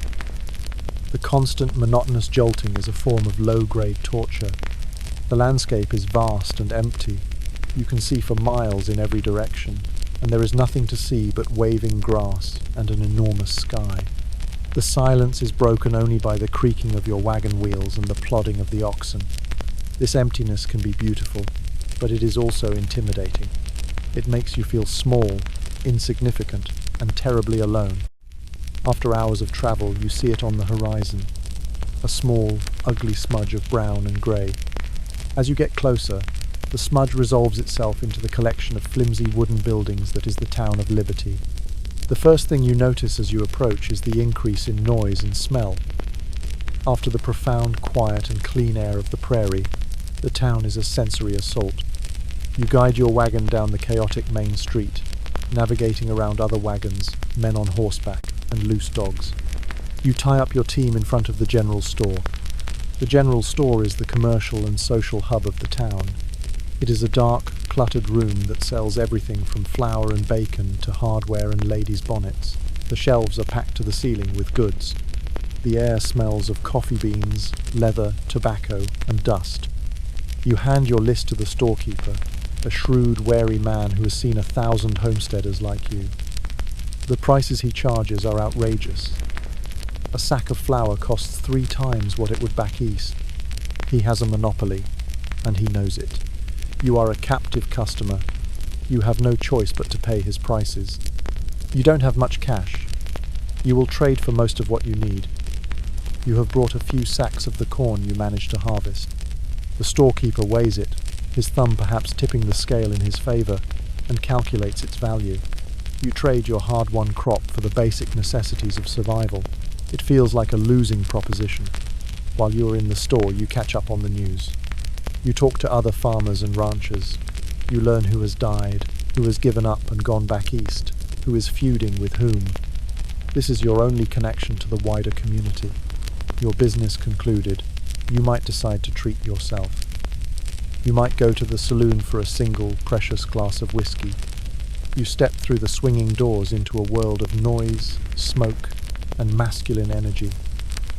The constant, monotonous jolting is a form of low-grade torture. The landscape is vast and empty. You can see for miles in every direction, and there is nothing to see but waving grass and an enormous sky. The silence is broken only by the creaking of your wagon wheels and the plodding of the oxen. This emptiness can be beautiful, but it is also intimidating. It makes you feel small, insignificant, and terribly alone. After hours of travel, you see it on the horizon, a small, ugly smudge of brown and grey. As you get closer, the smudge resolves itself into the collection of flimsy wooden buildings that is the town of Liberty. The first thing you notice as you approach is the increase in noise and smell. After the profound quiet and clean air of the prairie, the town is a sensory assault. You guide your wagon down the chaotic main street, navigating around other wagons, men on horseback, and loose dogs. You tie up your team in front of the general store. The general store is the commercial and social hub of the town. It is a dark, cluttered room that sells everything from flour and bacon to hardware and ladies' bonnets. The shelves are packed to the ceiling with goods. The air smells of coffee beans, leather, tobacco, and dust. You hand your list to the storekeeper, a shrewd, wary man who has seen 1,000 homesteaders like you. The prices he charges are outrageous. A sack of flour costs 3 times what it would back east. He has a monopoly, and he knows it. You are a captive customer. You have no choice but to pay his prices. You don't have much cash. You will trade for most of what you need. You have brought a few sacks of the corn you managed to harvest. The storekeeper weighs it, his thumb perhaps tipping the scale in his favour, and calculates its value. You trade your hard-won crop for the basic necessities of survival. It feels like a losing proposition. While you are in the store, you catch up on the news. You talk to other farmers and ranchers. You learn who has died, who has given up and gone back east, who is feuding with whom. This is your only connection to the wider community. Your business concluded, you might decide to treat yourself. You might go to the saloon for a single, precious glass of whiskey. You step through the swinging doors into a world of noise, smoke, and masculine energy.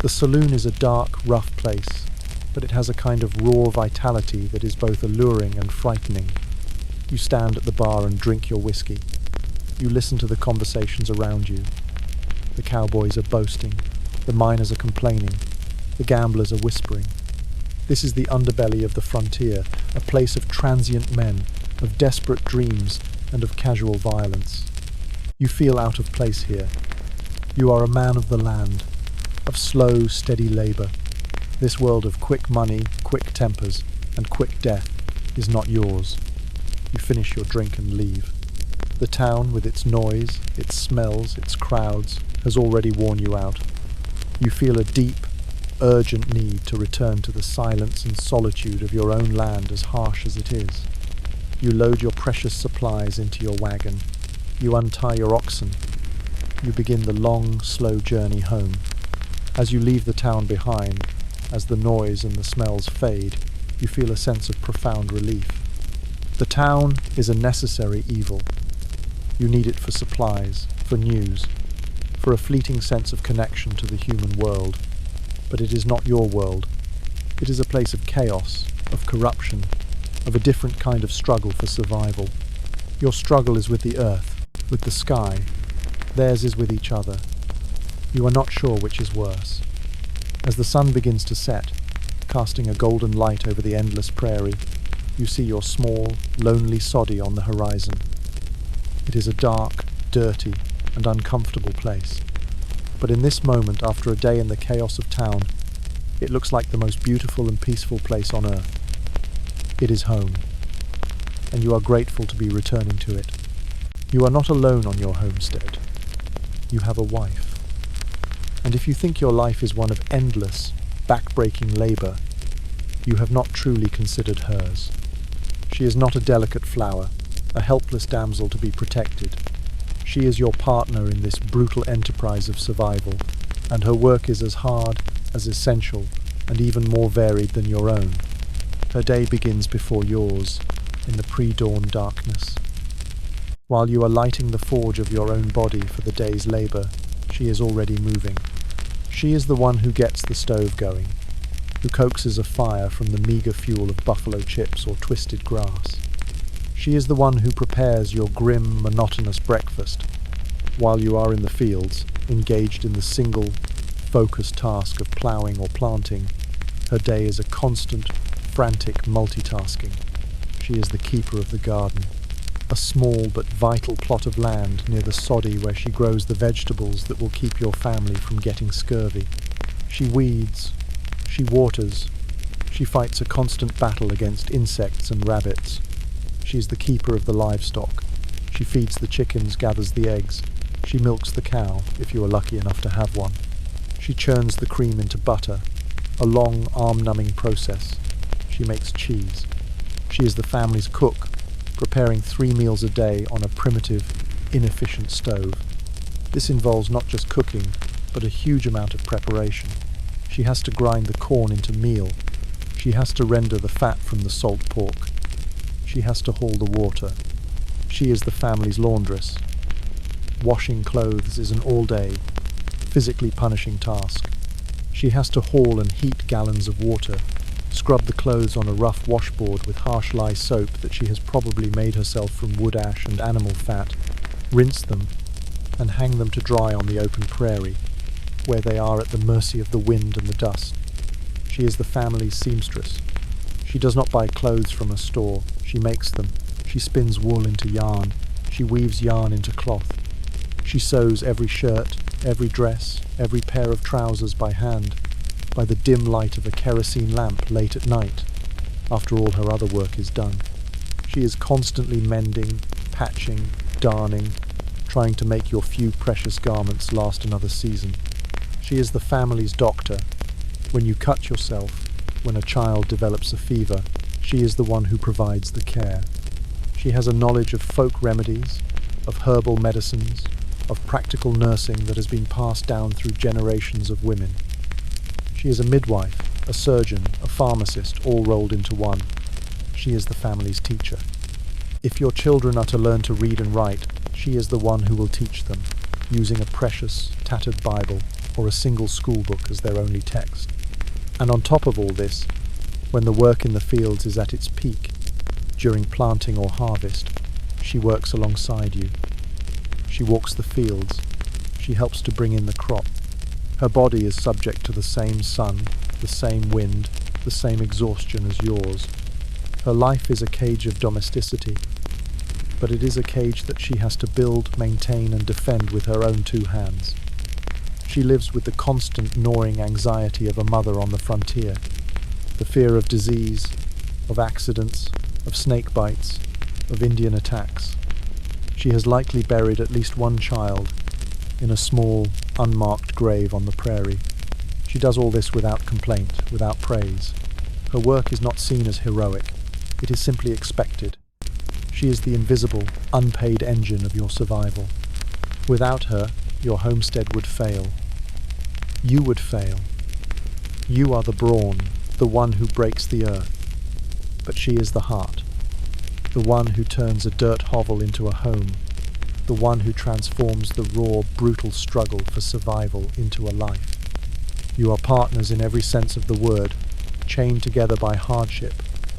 The saloon is a dark, rough place, but it has a kind of raw vitality that is both alluring and frightening. You stand at the bar and drink your whiskey. You listen to the conversations around you. The cowboys are boasting. The miners are complaining. The gamblers are whispering. This is the underbelly of the frontier, a place of transient men, of desperate dreams, and of casual violence. You feel out of place here. You are a man of the land, of slow, steady labour. This world of quick money, quick tempers, and quick death is not yours. You finish your drink and leave. The town, with its noise, its smells, its crowds, has already worn you out. You feel a deep, urgent need to return to the silence and solitude of your own land, as harsh as it is. You load your precious supplies into your wagon. You untie your oxen. You begin the long, slow journey home. As you leave the town behind, as the noise and the smells fade, you feel a sense of profound relief. The town is a necessary evil. You need it for supplies, for news, for a fleeting sense of connection to the human world. but it is not your world. It is a place of chaos, of corruption, of a different kind of struggle for survival. Your struggle is with the earth, with the sky. Theirs is with each other. You are not sure which is worse. As the sun begins to set, casting a golden light over the endless prairie, you see your small, lonely soddy on the horizon. It is a dark, dirty, and uncomfortable place. But in this moment, after a day in the chaos of town, it looks like the most beautiful and peaceful place on earth. It is home, and you are grateful to be returning to it. You are not alone on your homestead. You have a wife. And if you think your life is one of endless, back-breaking labour, you have not truly considered hers. She is not a delicate flower, a helpless damsel to be protected. She is your partner in this brutal enterprise of survival, and her work is as hard, as essential, and even more varied than your own. Her day begins before yours, in the pre-dawn darkness. While you are lighting the forge of your own body for the day's labour, she is already moving. She is the one who gets the stove going, who coaxes a fire from the meagre fuel of buffalo chips or twisted grass. She is the one who prepares your grim, monotonous breakfast, while you are in the fields, engaged in the single, focused task of ploughing or planting. Her day is a constant, frantic multitasking. She is the keeper of the garden, a small but vital plot of land near the soddy where she grows the vegetables that will keep your family from getting scurvy. She weeds, she waters, she fights a constant battle against insects and rabbits. She is the keeper of the livestock. She feeds the chickens, gathers the eggs. She milks the cow, if you are lucky enough to have one. She churns the cream into butter, a long, arm-numbing process. She makes cheese. She is the family's cook, preparing 3 meals a day on a primitive, inefficient stove. This involves not just cooking, but a huge amount of preparation. She has to grind the corn into meal. She has to render the fat from the salt pork. She has to haul the water. She is the family's laundress. Washing clothes is an all-day, physically punishing task. She has to haul and heat gallons of water, scrub the clothes on a rough washboard with harsh lye soap that she has probably made herself from wood ash and animal fat, rinse them, and hang them to dry on the open prairie, where they are at the mercy of the wind and the dust. She is the family's seamstress. She does not buy clothes from a store. She makes them. She spins wool into yarn. She weaves yarn into cloth. She sews every shirt, every dress, every pair of trousers by hand, by the dim light of a kerosene lamp late at night, after all her other work is done. She is constantly mending, patching, darning, trying to make your few precious garments last another season. She is the family's doctor. When you cut yourself, when a child develops a fever, she is the one who provides the care. She has a knowledge of folk remedies, of herbal medicines, of practical nursing that has been passed down through generations of women. She is a midwife, a surgeon, a pharmacist, all rolled into one. She is the family's teacher. If your children are to learn to read and write, she is the one who will teach them, using a precious, tattered Bible or a single school book as their only text. And on top of all this, when the work in the fields is at its peak, during planting or harvest, she works alongside you. She walks the fields. She helps to bring in the crop. Her body is subject to the same sun, the same wind, the same exhaustion as yours. Her life is a cage of domesticity, but it is a cage that she has to build, maintain, and defend with her own 2 hands. She lives with the constant gnawing anxiety of a mother on the frontier, the fear of disease, of accidents, of snake bites, of Indian attacks. She has likely buried at least 1 child in a small, unmarked grave on the prairie. She does all this without complaint, without praise. Her work is not seen as heroic. It is simply expected. She is the invisible, unpaid engine of your survival. Without her, your homestead would fail. You would fail. You are the brawn, the one who breaks the earth. But she is the heart, the one who turns a dirt hovel into a home, the one who transforms the raw, brutal struggle for survival into a life. You are partners in every sense of the word, chained together by hardship,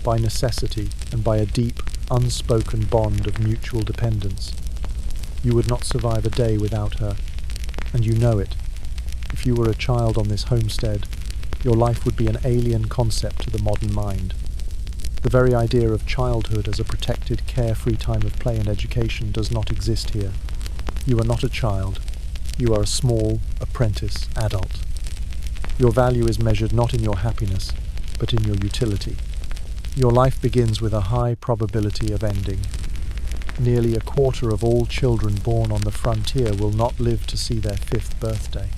by necessity, and by a deep, unspoken bond of mutual dependence. You would not survive a day without her, and you know it. If you were a child on this homestead, your life would be an alien concept to the modern mind. The very idea of childhood as a protected, carefree time of play and education does not exist here. You are not a child. You are a small, apprentice adult. Your value is measured not in your happiness, but in your utility. Your life begins with a high probability of ending. Nearly a quarter of all children born on the frontier will not live to see their 5th birthday.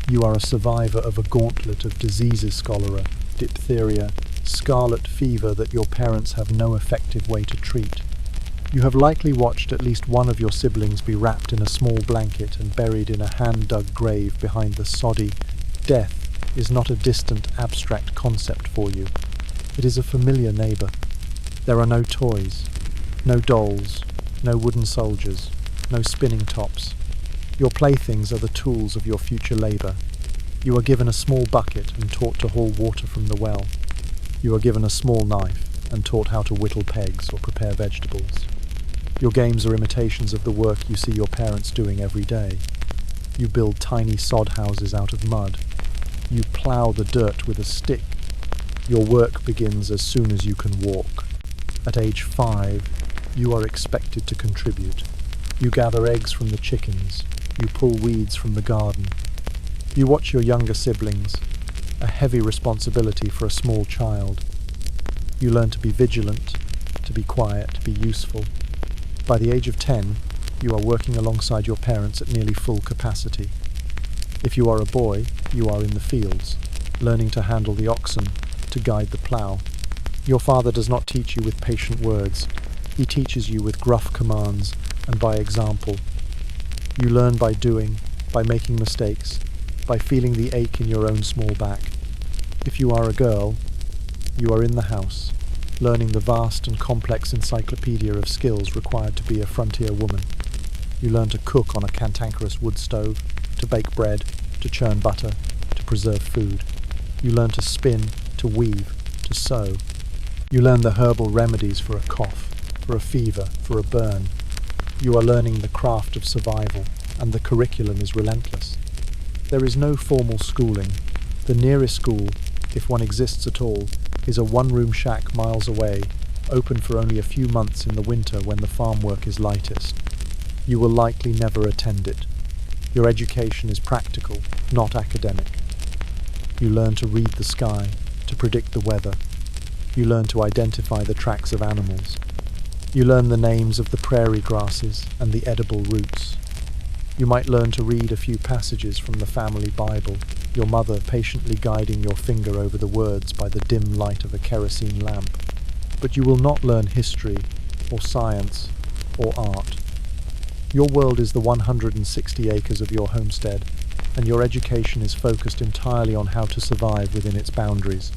You are a survivor of a gauntlet of diseases, cholera, diphtheria, scarlet fever that your parents have no effective way to treat. You have likely watched at least one of your siblings be wrapped in a small blanket and buried in a hand-dug grave behind the soddy. Death is not a distant, abstract concept for you. It is a familiar neighbour. There are no toys, no dolls, no wooden soldiers, no spinning tops. Your playthings are the tools of your future labour. You are given a small bucket and taught to haul water from the well. You are given a small knife and taught how to whittle pegs or prepare vegetables. Your games are imitations of the work you see your parents doing every day. You build tiny sod houses out of mud. You plough the dirt with a stick. Your work begins as soon as you can walk. At age 5, you are expected to contribute. You gather eggs from the chickens. You pull weeds from the garden. You watch your younger siblings, a heavy responsibility for a small child. You learn to be vigilant, to be quiet, to be useful. By the age of 10, you are working alongside your parents at nearly full capacity. If you are a boy, you are in the fields, learning to handle the oxen, to guide the plough. Your father does not teach you with patient words. He teaches you with gruff commands and by example. You learn by doing, by making mistakes, by feeling the ache in your own small back. If you are a girl, you are in the house, learning the vast and complex encyclopedia of skills required to be a frontier woman. You learn to cook on a cantankerous wood stove, to bake bread, to churn butter, to preserve food. You learn to spin, to weave, to sew. You learn the herbal remedies for a cough, for a fever, for a burn. You are learning the craft of survival, and the curriculum is relentless. There is no formal schooling. The nearest school, if one exists at all, is a one-room shack miles away, open for only a few months in the winter when the farm work is lightest. You will likely never attend it. Your education is practical, not academic. You learn to read the sky, to predict the weather. You learn to identify the tracks of animals. You learn the names of the prairie grasses and the edible roots. You might learn to read a few passages from the family Bible, your mother patiently guiding your finger over the words by the dim light of a kerosene lamp. But you will not learn history, or science, or art. Your world is the 160 acres of your homestead, and your education is focused entirely on how to survive within its boundaries.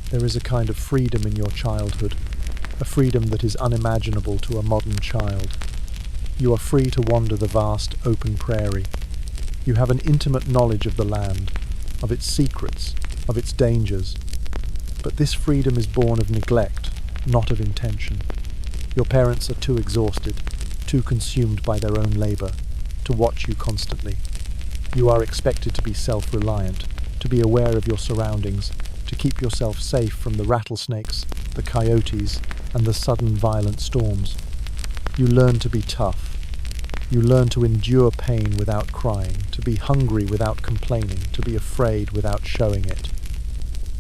There is a kind of freedom in your childhood, a freedom that is unimaginable to a modern child. You are free to wander the vast, open prairie. You have an intimate knowledge of the land, of its secrets, of its dangers. But this freedom is born of neglect, not of intention. Your parents are too exhausted, too consumed by their own labor, to watch you constantly. You are expected to be self-reliant, to be aware of your surroundings, to keep yourself safe from the rattlesnakes, the coyotes, and the sudden violent storms. You learn to be tough. You learn to endure pain without crying, to be hungry without complaining, to be afraid without showing it.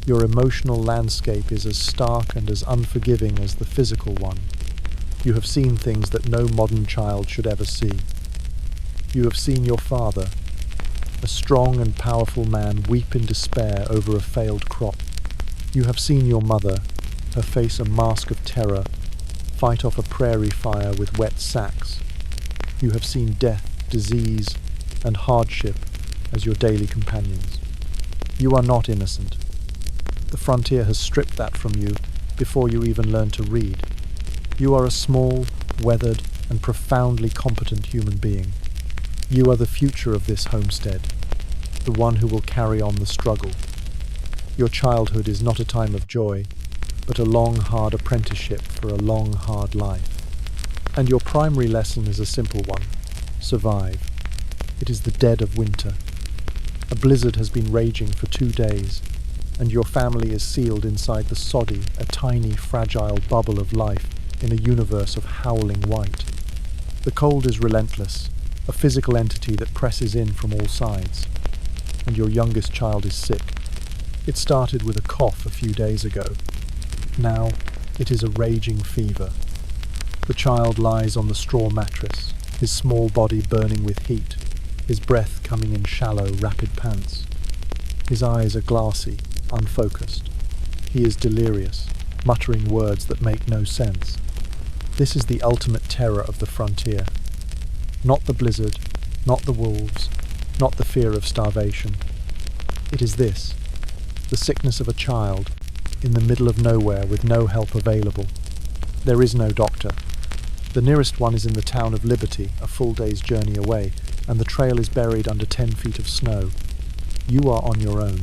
Your emotional landscape is as stark and as unforgiving as the physical one. You have seen things that no modern child should ever see. You have seen your father, a strong and powerful man, weep in despair over a failed crop. You have seen your mother, her face a mask of terror, fight off a prairie fire with wet sacks. You have seen death, disease, and hardship as your daily companions. You are not innocent. The frontier has stripped that from you before you even learn to read. You are a small, weathered, and profoundly competent human being. You are the future of this homestead. the one who will carry on the struggle. Your childhood is not a time of joy, but a long, hard apprenticeship for a long, hard life. And your primary lesson is a simple one: survive. It is the dead of winter. A blizzard has been raging for 2 days, and your family is sealed inside the soddy, a tiny, fragile bubble of life in a universe of howling white. The cold is relentless, a physical entity that presses in from all sides. And your youngest child is sick. It started with a cough a few days ago. Now it is a raging fever. The child lies on the straw mattress, his small body burning with heat, his breath coming in shallow, rapid pants. His eyes are glassy, unfocused. He is delirious, muttering words that make no sense. This is the ultimate terror of the frontier. Not the blizzard, not the wolves, not the fear of starvation. It is this, the sickness of a child, in the middle of nowhere with no help available. There is no doctor. The nearest one is in the town of Liberty, a full day's journey away, and the trail is buried under 10 feet of snow. You are on your own.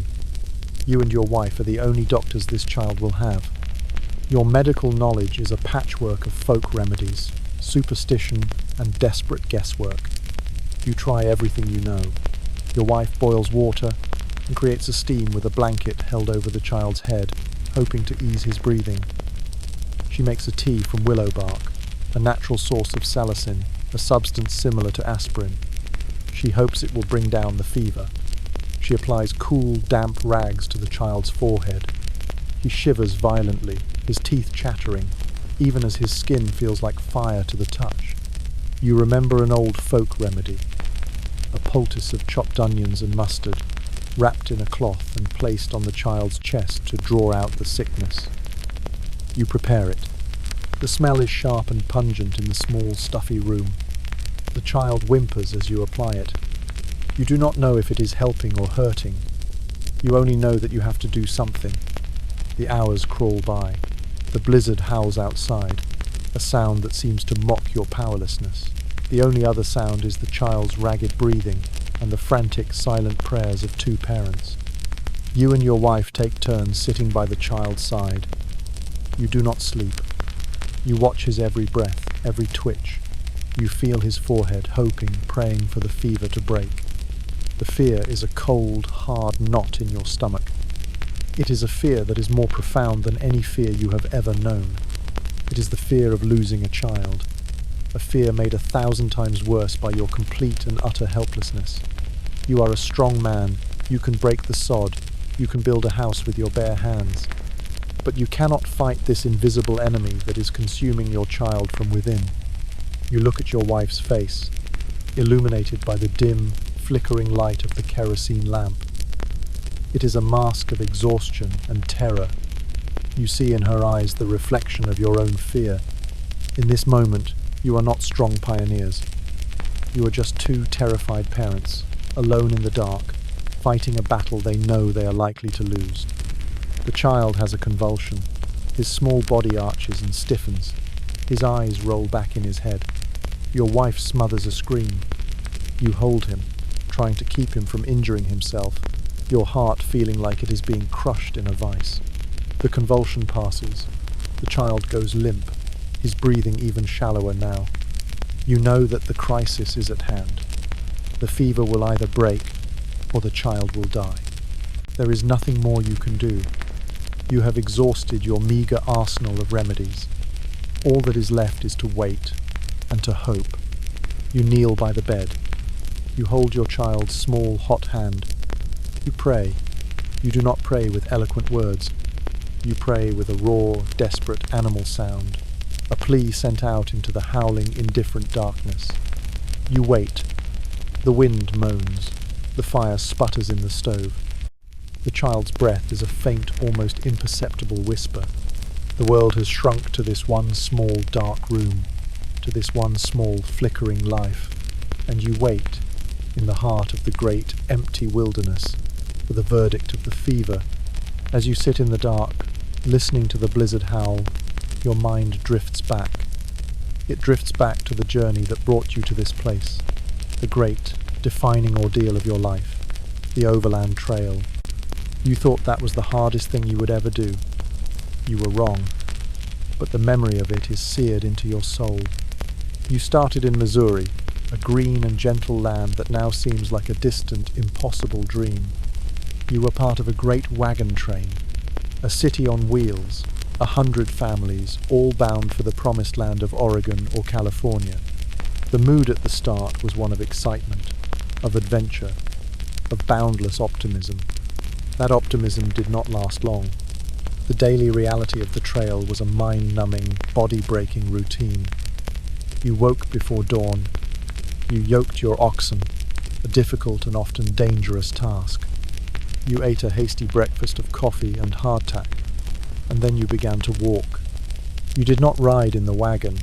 You and your wife are the only doctors this child will have. Your medical knowledge is a patchwork of folk remedies, superstition, and desperate guesswork. You try everything you know. Your wife boils water and creates a steam with a blanket held over the child's head, hoping to ease his breathing. She makes a tea from willow bark, a natural source of salicin, a substance similar to aspirin. She hopes it will bring down the fever. She applies cool, damp rags to the child's forehead. He shivers violently, his teeth chattering, even as his skin feels like fire to the touch. You remember an old folk remedy, a poultice of chopped onions and mustard, wrapped in a cloth and placed on the child's chest to draw out the sickness. You prepare it. The smell is sharp and pungent in the small, stuffy room. The child whimpers as you apply it. You do not know if it is helping or hurting. You only know that you have to do something. The hours crawl by. The blizzard howls outside, a sound that seems to mock your powerlessness. The only other sound is the child's ragged breathing and the frantic, silent prayers of 2 parents. You and your wife take turns sitting by the child's side. You do not sleep. You watch his every breath, every twitch. You feel his forehead, hoping, praying for the fever to break. The fear is a cold, hard knot in your stomach. It is a fear that is more profound than any fear you have ever known. It is the fear of losing a child, a fear made 1,000 times worse by your complete and utter helplessness. You are a strong man, you can break the sod, you can build a house with your bare hands. But you cannot fight this invisible enemy that is consuming your child from within. You look at your wife's face, illuminated by the dim, flickering light of the kerosene lamp. It is a mask of exhaustion and terror. You see in her eyes the reflection of your own fear. In this moment, you are not strong pioneers. You are just 2 terrified parents, alone in the dark, fighting a battle they know they are likely to lose. The child has a convulsion. His small body arches and stiffens. His eyes roll back in his head. Your wife smothers a scream. You hold him, trying to keep him from injuring himself, your heart feeling like it is being crushed in a vice. The convulsion passes. The child goes limp, his breathing even shallower now. You know that the crisis is at hand. The fever will either break, or the child will die. There is nothing more you can do. You have exhausted your meagre arsenal of remedies. All that is left is to wait and to hope. You kneel by the bed. You hold your child's small, hot hand. You pray. You do not pray with eloquent words. You pray with a raw, desperate animal sound, a plea sent out into the howling, indifferent darkness. You wait. The wind moans. The fire sputters in the stove. The child's breath is a faint, almost imperceptible whisper. The world has shrunk to this one small, dark room, to this one small, flickering life, and you wait, in the heart of the great, empty wilderness, for the verdict of the fever. As you sit in the dark, listening to the blizzard howl, your mind drifts back. It drifts back to the journey that brought you to this place, the great, defining ordeal of your life. the overland trail. You thought that was the hardest thing you would ever do. You were wrong, but the memory of it is seared into your soul. You started in Missouri, a green and gentle land that now seems like a distant, impossible dream. You were part of a great wagon train, a city on wheels, 100 families, all bound for the promised land of Oregon or California. The mood at the start was one of excitement, of adventure, of boundless optimism. That optimism did not last long. The daily reality of the trail was a mind-numbing, body-breaking routine. You woke before dawn. You yoked your oxen, a difficult and often dangerous task. You ate a hasty breakfast of coffee and hardtack, and then you began to walk. You did not ride in the wagon.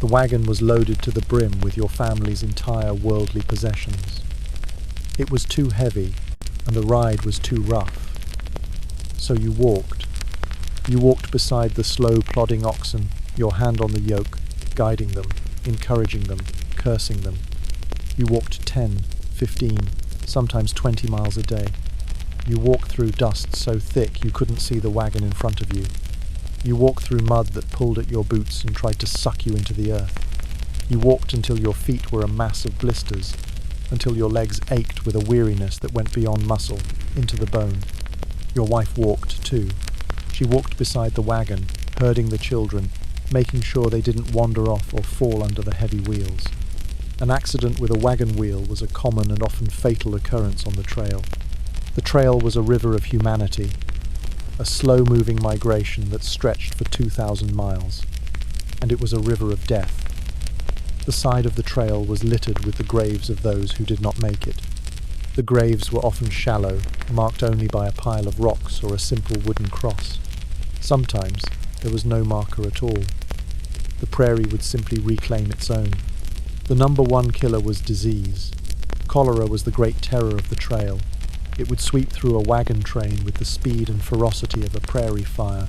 The wagon was loaded to the brim with your family's entire worldly possessions. It was too heavy, and the ride was too rough. So you walked. You walked beside the slow, plodding oxen, your hand on the yoke, guiding them, encouraging them, cursing them. You walked 10, 15, sometimes 20 miles a day. You walked through dust so thick you couldn't see the wagon in front of you. You walked through mud that pulled at your boots and tried to suck you into the earth. You walked until your feet were a mass of blisters, until your legs ached with a weariness that went beyond muscle, into the bone. Your wife walked too. She walked beside the wagon, herding the children, making sure they didn't wander off or fall under the heavy wheels. An accident with a wagon wheel was a common and often fatal occurrence on the trail. The trail was a river of humanity, a slow-moving migration that stretched for 2,000 miles, and it was a river of death. The side of the trail was littered with the graves of those who did not make it. The graves were often shallow, marked only by a pile of rocks or a simple wooden cross. Sometimes there was no marker at all. The prairie would simply reclaim its own. The number one killer was disease. Cholera was the great terror of the trail. It would sweep through a wagon train with the speed and ferocity of a prairie fire.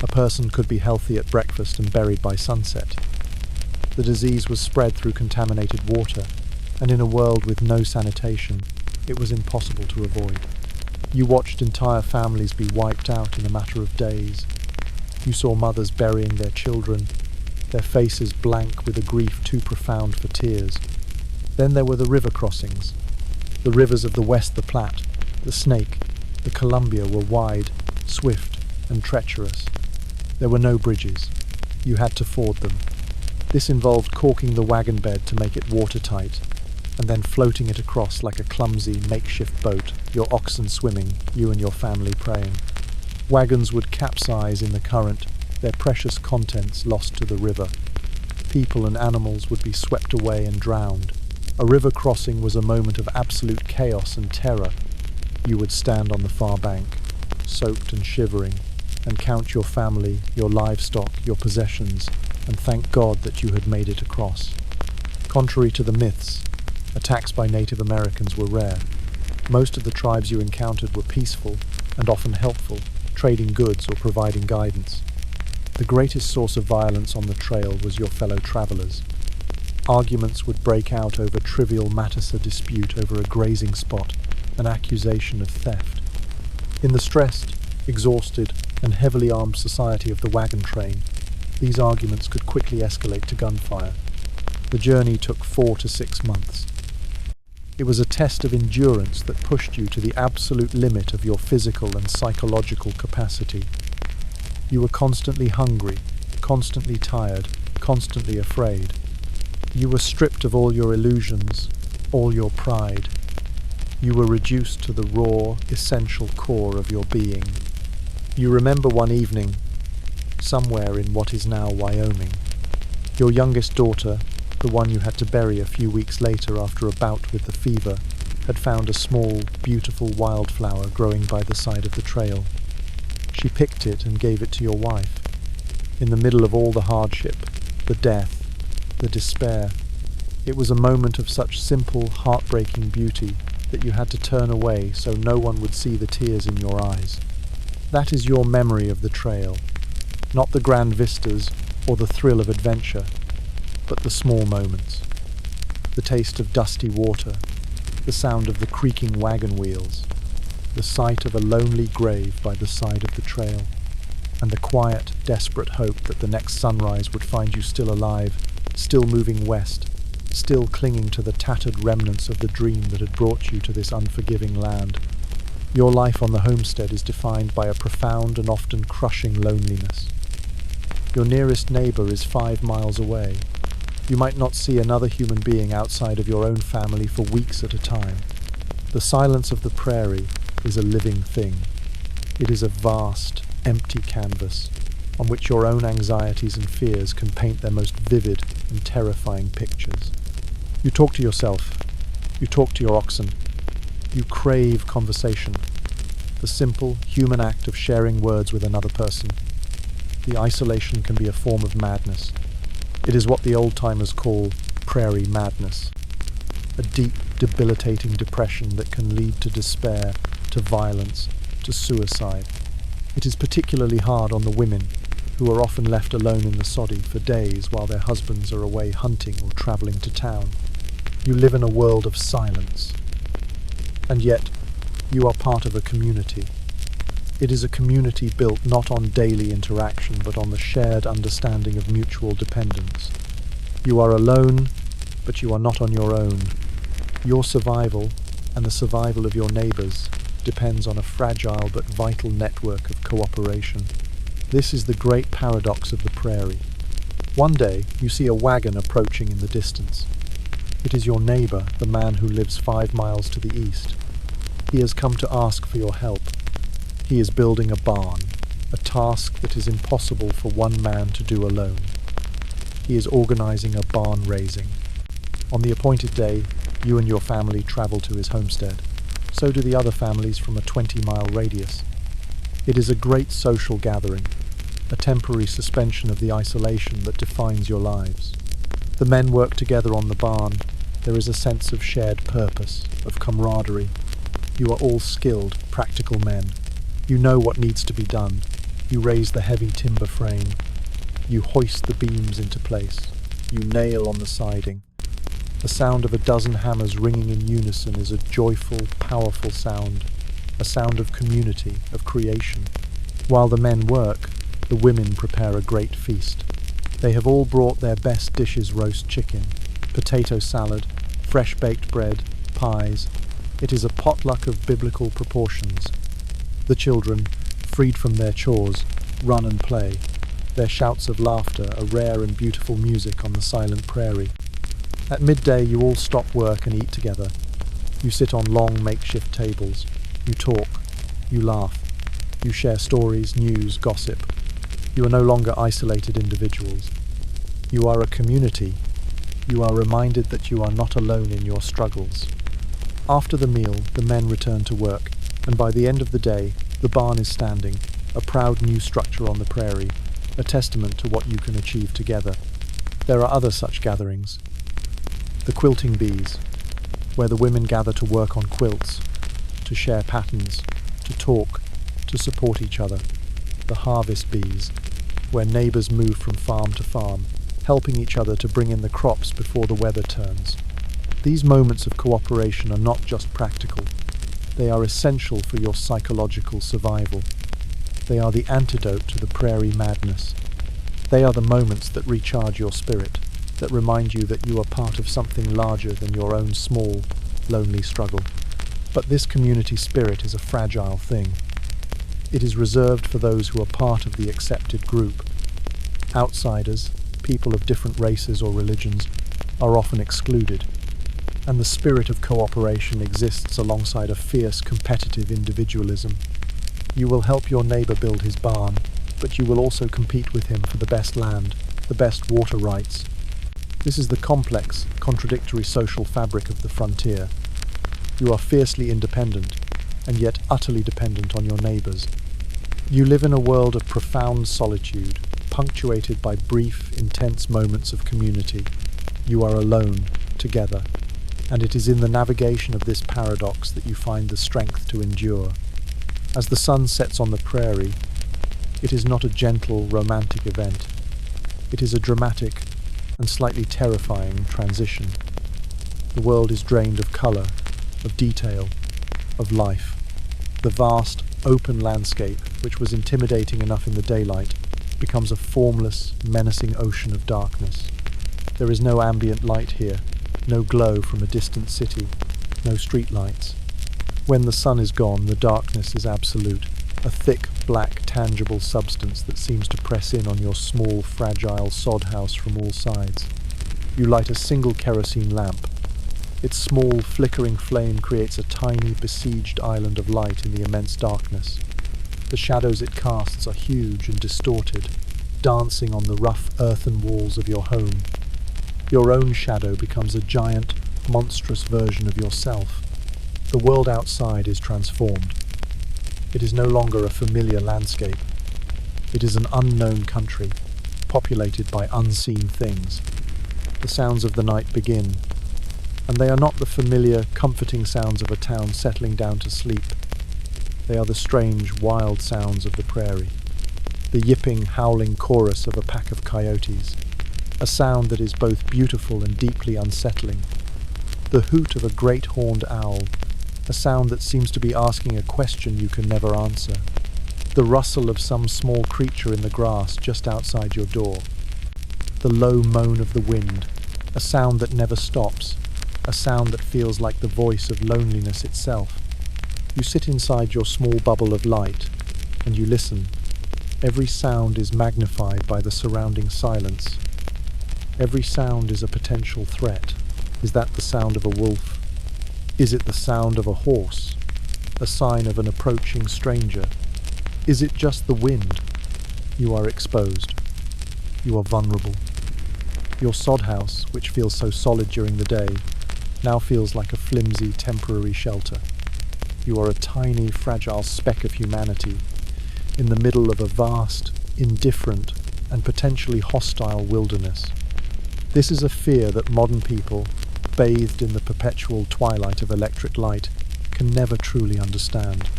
A person could be healthy at breakfast and buried by sunset. The disease was spread through contaminated water, and in a world with no sanitation, it was impossible to avoid. You watched entire families be wiped out in a matter of days. You saw mothers burying their children, their faces blank with a grief too profound for tears. Then there were the river crossings. The rivers of the West, the Platte, the Snake, the Columbia were wide, swift, and treacherous. There were no bridges. You had to ford them. This involved corking the wagon bed to make it watertight, and then floating it across like a clumsy makeshift boat, your oxen swimming, you and your family praying. Wagons would capsize in the current, their precious contents lost to the river. People and animals would be swept away and drowned. A river crossing was a moment of absolute chaos and terror. You would stand on the far bank, soaked and shivering, and count your family, your livestock, your possessions, and thank God that you had made it across. Contrary to the myths, attacks by Native Americans were rare. Most of the tribes you encountered were peaceful and often helpful, trading goods or providing guidance. The greatest source of violence on the trail was your fellow travelers. Arguments would break out over trivial matters, a dispute over a grazing spot, an accusation of theft. In the stressed, exhausted, and heavily armed society of the wagon train, these arguments could quickly escalate to gunfire. The journey took 4 to 6 months. It was a test of endurance that pushed you to the absolute limit of your physical and psychological capacity. You were constantly hungry, constantly tired, constantly afraid. You were stripped of all your illusions, all your pride. You were reduced to the raw, essential core of your being. You remember one evening, somewhere in what is now Wyoming, your youngest daughter, the one you had to bury a few weeks later after a bout with the fever, had found a small, beautiful wildflower growing by the side of the trail. She picked it and gave it to your wife. In the middle of all the hardship, the death, the despair, it was a moment of such simple, heartbreaking beauty that you had to turn away so no one would see the tears in your eyes. That is your memory of the trail, not the grand vistas or the thrill of adventure, but the small moments. The taste of dusty water, the sound of the creaking wagon wheels, the sight of a lonely grave by the side of the trail, and the quiet, desperate hope that the next sunrise would find you still alive, still moving west, still clinging to the tattered remnants of the dream that had brought you to this unforgiving land. Your life on the homestead is defined by a profound and often crushing loneliness. Your nearest neighbor is 5 miles away. You might not see another human being outside of your own family for weeks at a time. The silence of the prairie is a living thing. It is a vast, empty canvas on which your own anxieties and fears can paint their most vivid and terrifying pictures. You talk to yourself. You talk to your oxen. You crave conversation, the simple human act of sharing words with another person. The isolation can be a form of madness. It is what the old-timers call prairie madness, a deep, debilitating depression that can lead to despair, to violence, to suicide. It is particularly hard on the women, who are often left alone in the soddy for days while their husbands are away hunting or travelling to town. You live in a world of silence. And yet, you are part of a community. It is a community built not on daily interaction, but on the shared understanding of mutual dependence. You are alone, but you are not on your own. Your survival, and the survival of your neighbours, depends on a fragile but vital network of cooperation. This is the great paradox of the prairie. One day, you see a wagon approaching in the distance. It is your neighbour, the man who lives 5 miles to the east. He has come to ask for your help. He is building a barn, a task that is impossible for one man to do alone. He is organising a barn raising. On the appointed day, you and your family travel to his homestead. So do the other families from a 20-mile radius. It is a great social gathering, a temporary suspension of the isolation that defines your lives. The men work together on the barn. There is a sense of shared purpose, of camaraderie. You are all skilled, practical men. You know what needs to be done. You raise the heavy timber frame. You hoist the beams into place. You nail on the siding. The sound of a dozen hammers ringing in unison is a joyful, powerful sound, a sound of community, of creation. While the men work, the women prepare a great feast. They have all brought their best dishes: roast chicken, potato salad, fresh baked bread, pies. It is a potluck of biblical proportions. The children, freed from their chores, run and play. Their shouts of laughter are rare and beautiful music on the silent prairie. At midday, you all stop work and eat together. You sit on long makeshift tables. You talk. You laugh. You share stories, news, gossip. You are no longer isolated individuals. You are a community. You are reminded that you are not alone in your struggles. After the meal, the men return to work, and by the end of the day, the barn is standing, a proud new structure on the prairie, a testament to what you can achieve together. There are other such gatherings. The quilting bees, where the women gather to work on quilts, to share patterns, to talk, to support each other. The harvest bees, where neighbours move from farm to farm, helping each other to bring in the crops before the weather turns. These moments of cooperation are not just practical. They are essential for your psychological survival. They are the antidote to the prairie madness. They are the moments that recharge your spirit, that remind you that you are part of something larger than your own small, lonely struggle. But this community spirit is a fragile thing. It is reserved for those who are part of the accepted group. Outsiders, people of different races or religions, are often excluded, and the spirit of cooperation exists alongside a fierce competitive individualism. You will help your neighbour build his barn, but you will also compete with him for the best land, the best water rights. This is the complex, contradictory social fabric of the frontier. You are fiercely independent, and yet utterly dependent on your neighbours. You live in a world of profound solitude, punctuated by brief, intense moments of community. You are alone, together, and it is in the navigation of this paradox that you find the strength to endure. As the sun sets on the prairie, it is not a gentle, romantic event. It is a dramatic and slightly terrifying transition. The world is drained of colour, of detail, of life. The vast, open landscape, which was intimidating enough in the daylight, becomes a formless, menacing ocean of darkness. There is no ambient light here, no glow from a distant city, no streetlights. When the sun is gone, the darkness is absolute, a thick, black, tangible substance that seems to press in on your small, fragile sod house from all sides. You light a single kerosene lamp. Its small, flickering flame creates a tiny, besieged island of light in the immense darkness. The shadows it casts are huge and distorted, dancing on the rough earthen walls of your home. Your own shadow becomes a giant, monstrous version of yourself. The world outside is transformed. It is no longer a familiar landscape. It is an unknown country, populated by unseen things. The sounds of the night begin, and they are not the familiar, comforting sounds of a town settling down to sleep. They are the strange, wild sounds of the prairie, the yipping, howling chorus of a pack of coyotes, a sound that is both beautiful and deeply unsettling, the hoot of a great horned owl, a sound that seems to be asking a question you can never answer, the rustle of some small creature in the grass just outside your door, the low moan of the wind, a sound that never stops, a sound that feels like the voice of loneliness itself. You sit inside your small bubble of light, and you listen. Every sound is magnified by the surrounding silence. Every sound is a potential threat. Is that the sound of a wolf? Is it the sound of a horse? A sign of an approaching stranger? Is it just the wind? You are exposed. You are vulnerable. Your sod house, which feels so solid during the day, now feels like a flimsy, temporary shelter. You are a tiny, fragile speck of humanity in the middle of a vast, indifferent, and potentially hostile wilderness. This is a fear that modern people, bathed in the perpetual twilight of electric light, can never truly understand.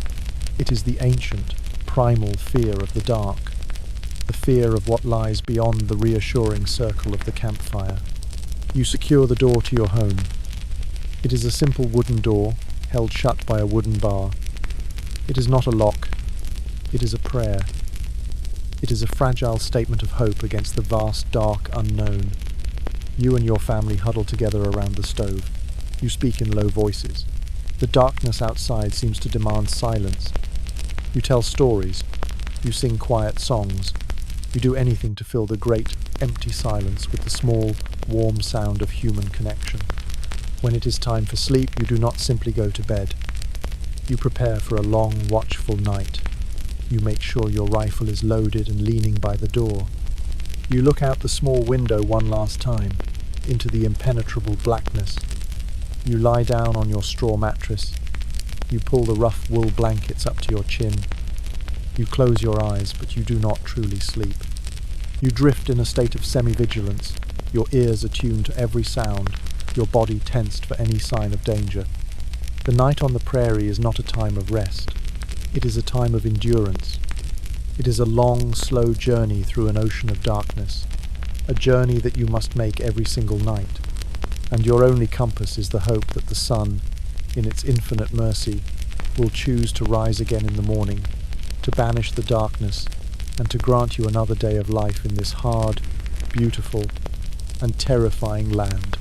It is the ancient, primal fear of the dark, the fear of what lies beyond the reassuring circle of the campfire. You secure the door to your home. It is a simple wooden door, held shut by a wooden bar. It is not a lock. It is a prayer. It is a fragile statement of hope against the vast, dark unknown. You and your family huddle together around the stove. You speak in low voices. The darkness outside seems to demand silence. You tell stories. You sing quiet songs. You do anything to fill the great, empty silence with the small, warm sound of human connection. When it is time for sleep, you do not simply go to bed. You prepare for a long, watchful night. You make sure your rifle is loaded and leaning by the door. You look out the small window one last time, into the impenetrable blackness. You lie down on your straw mattress. You pull the rough wool blankets up to your chin. You close your eyes, but you do not truly sleep. You drift in a state of semi-vigilance, your ears attuned to every sound, your body tensed for any sign of danger. The night on the prairie is not a time of rest. It is a time of endurance. It is a long, slow journey through an ocean of darkness, a journey that you must make every single night, and your only compass is the hope that the sun, in its infinite mercy, will choose to rise again in the morning, to banish the darkness, and to grant you another day of life in this hard, beautiful, and terrifying land.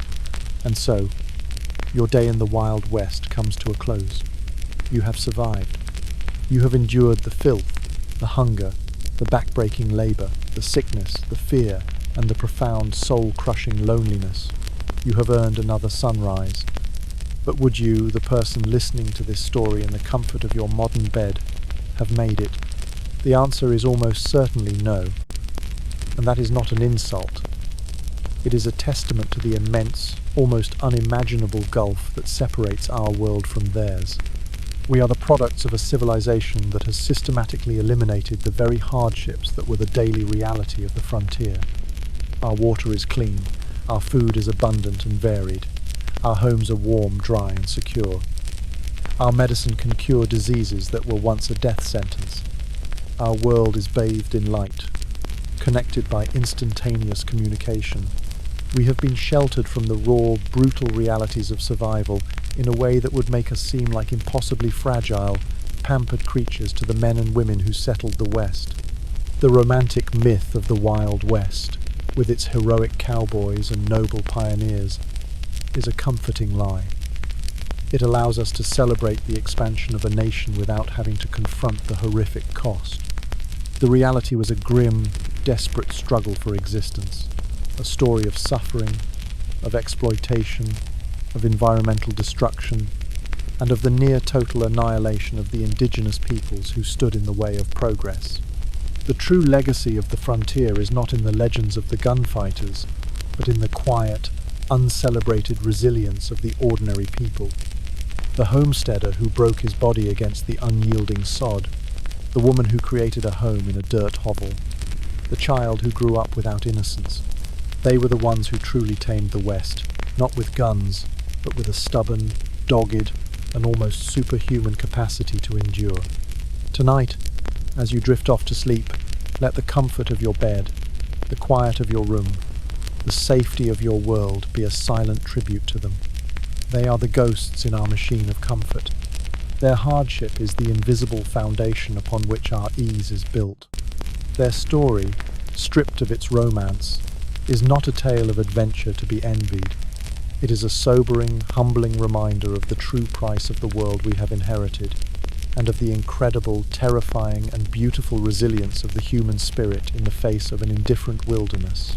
And so, your day in the Wild West comes to a close. You have survived. You have endured the filth, the hunger, the back-breaking labor, the sickness, the fear, and the profound, soul-crushing loneliness. You have earned another sunrise. But would you, the person listening to this story in the comfort of your modern bed, have made it? The answer is almost certainly no. And that is not an insult. It is a testament to the immense, almost unimaginable gulf that separates our world from theirs. We are the products of a civilization that has systematically eliminated the very hardships that were the daily reality of the frontier. Our water is clean, our food is abundant and varied, our homes are warm, dry and secure. Our medicine can cure diseases that were once a death sentence. Our world is bathed in light, connected by instantaneous communication. We have been sheltered from the raw, brutal realities of survival in a way that would make us seem like impossibly fragile, pampered creatures to the men and women who settled the West. The romantic myth of the Wild West, with its heroic cowboys and noble pioneers, is a comforting lie. It allows us to celebrate the expansion of a nation without having to confront the horrific cost. The reality was a grim, desperate struggle for existence, a story of suffering, of exploitation, of environmental destruction, and of the near-total annihilation of the indigenous peoples who stood in the way of progress. The true legacy of the frontier is not in the legends of the gunfighters, but in the quiet, uncelebrated resilience of the ordinary people. The homesteader who broke his body against the unyielding sod, the woman who created a home in a dirt hovel, the child who grew up without innocence. They were the ones who truly tamed the West, not with guns, but with a stubborn, dogged, and almost superhuman capacity to endure. Tonight, as you drift off to sleep, let the comfort of your bed, the quiet of your room, the safety of your world be a silent tribute to them. They are the ghosts in our machine of comfort. Their hardship is the invisible foundation upon which our ease is built. Their story, stripped of its romance, is not a tale of adventure to be envied. It is a sobering, humbling reminder of the true price of the world we have inherited, and of the incredible, terrifying, and beautiful resilience of the human spirit in the face of an indifferent wilderness.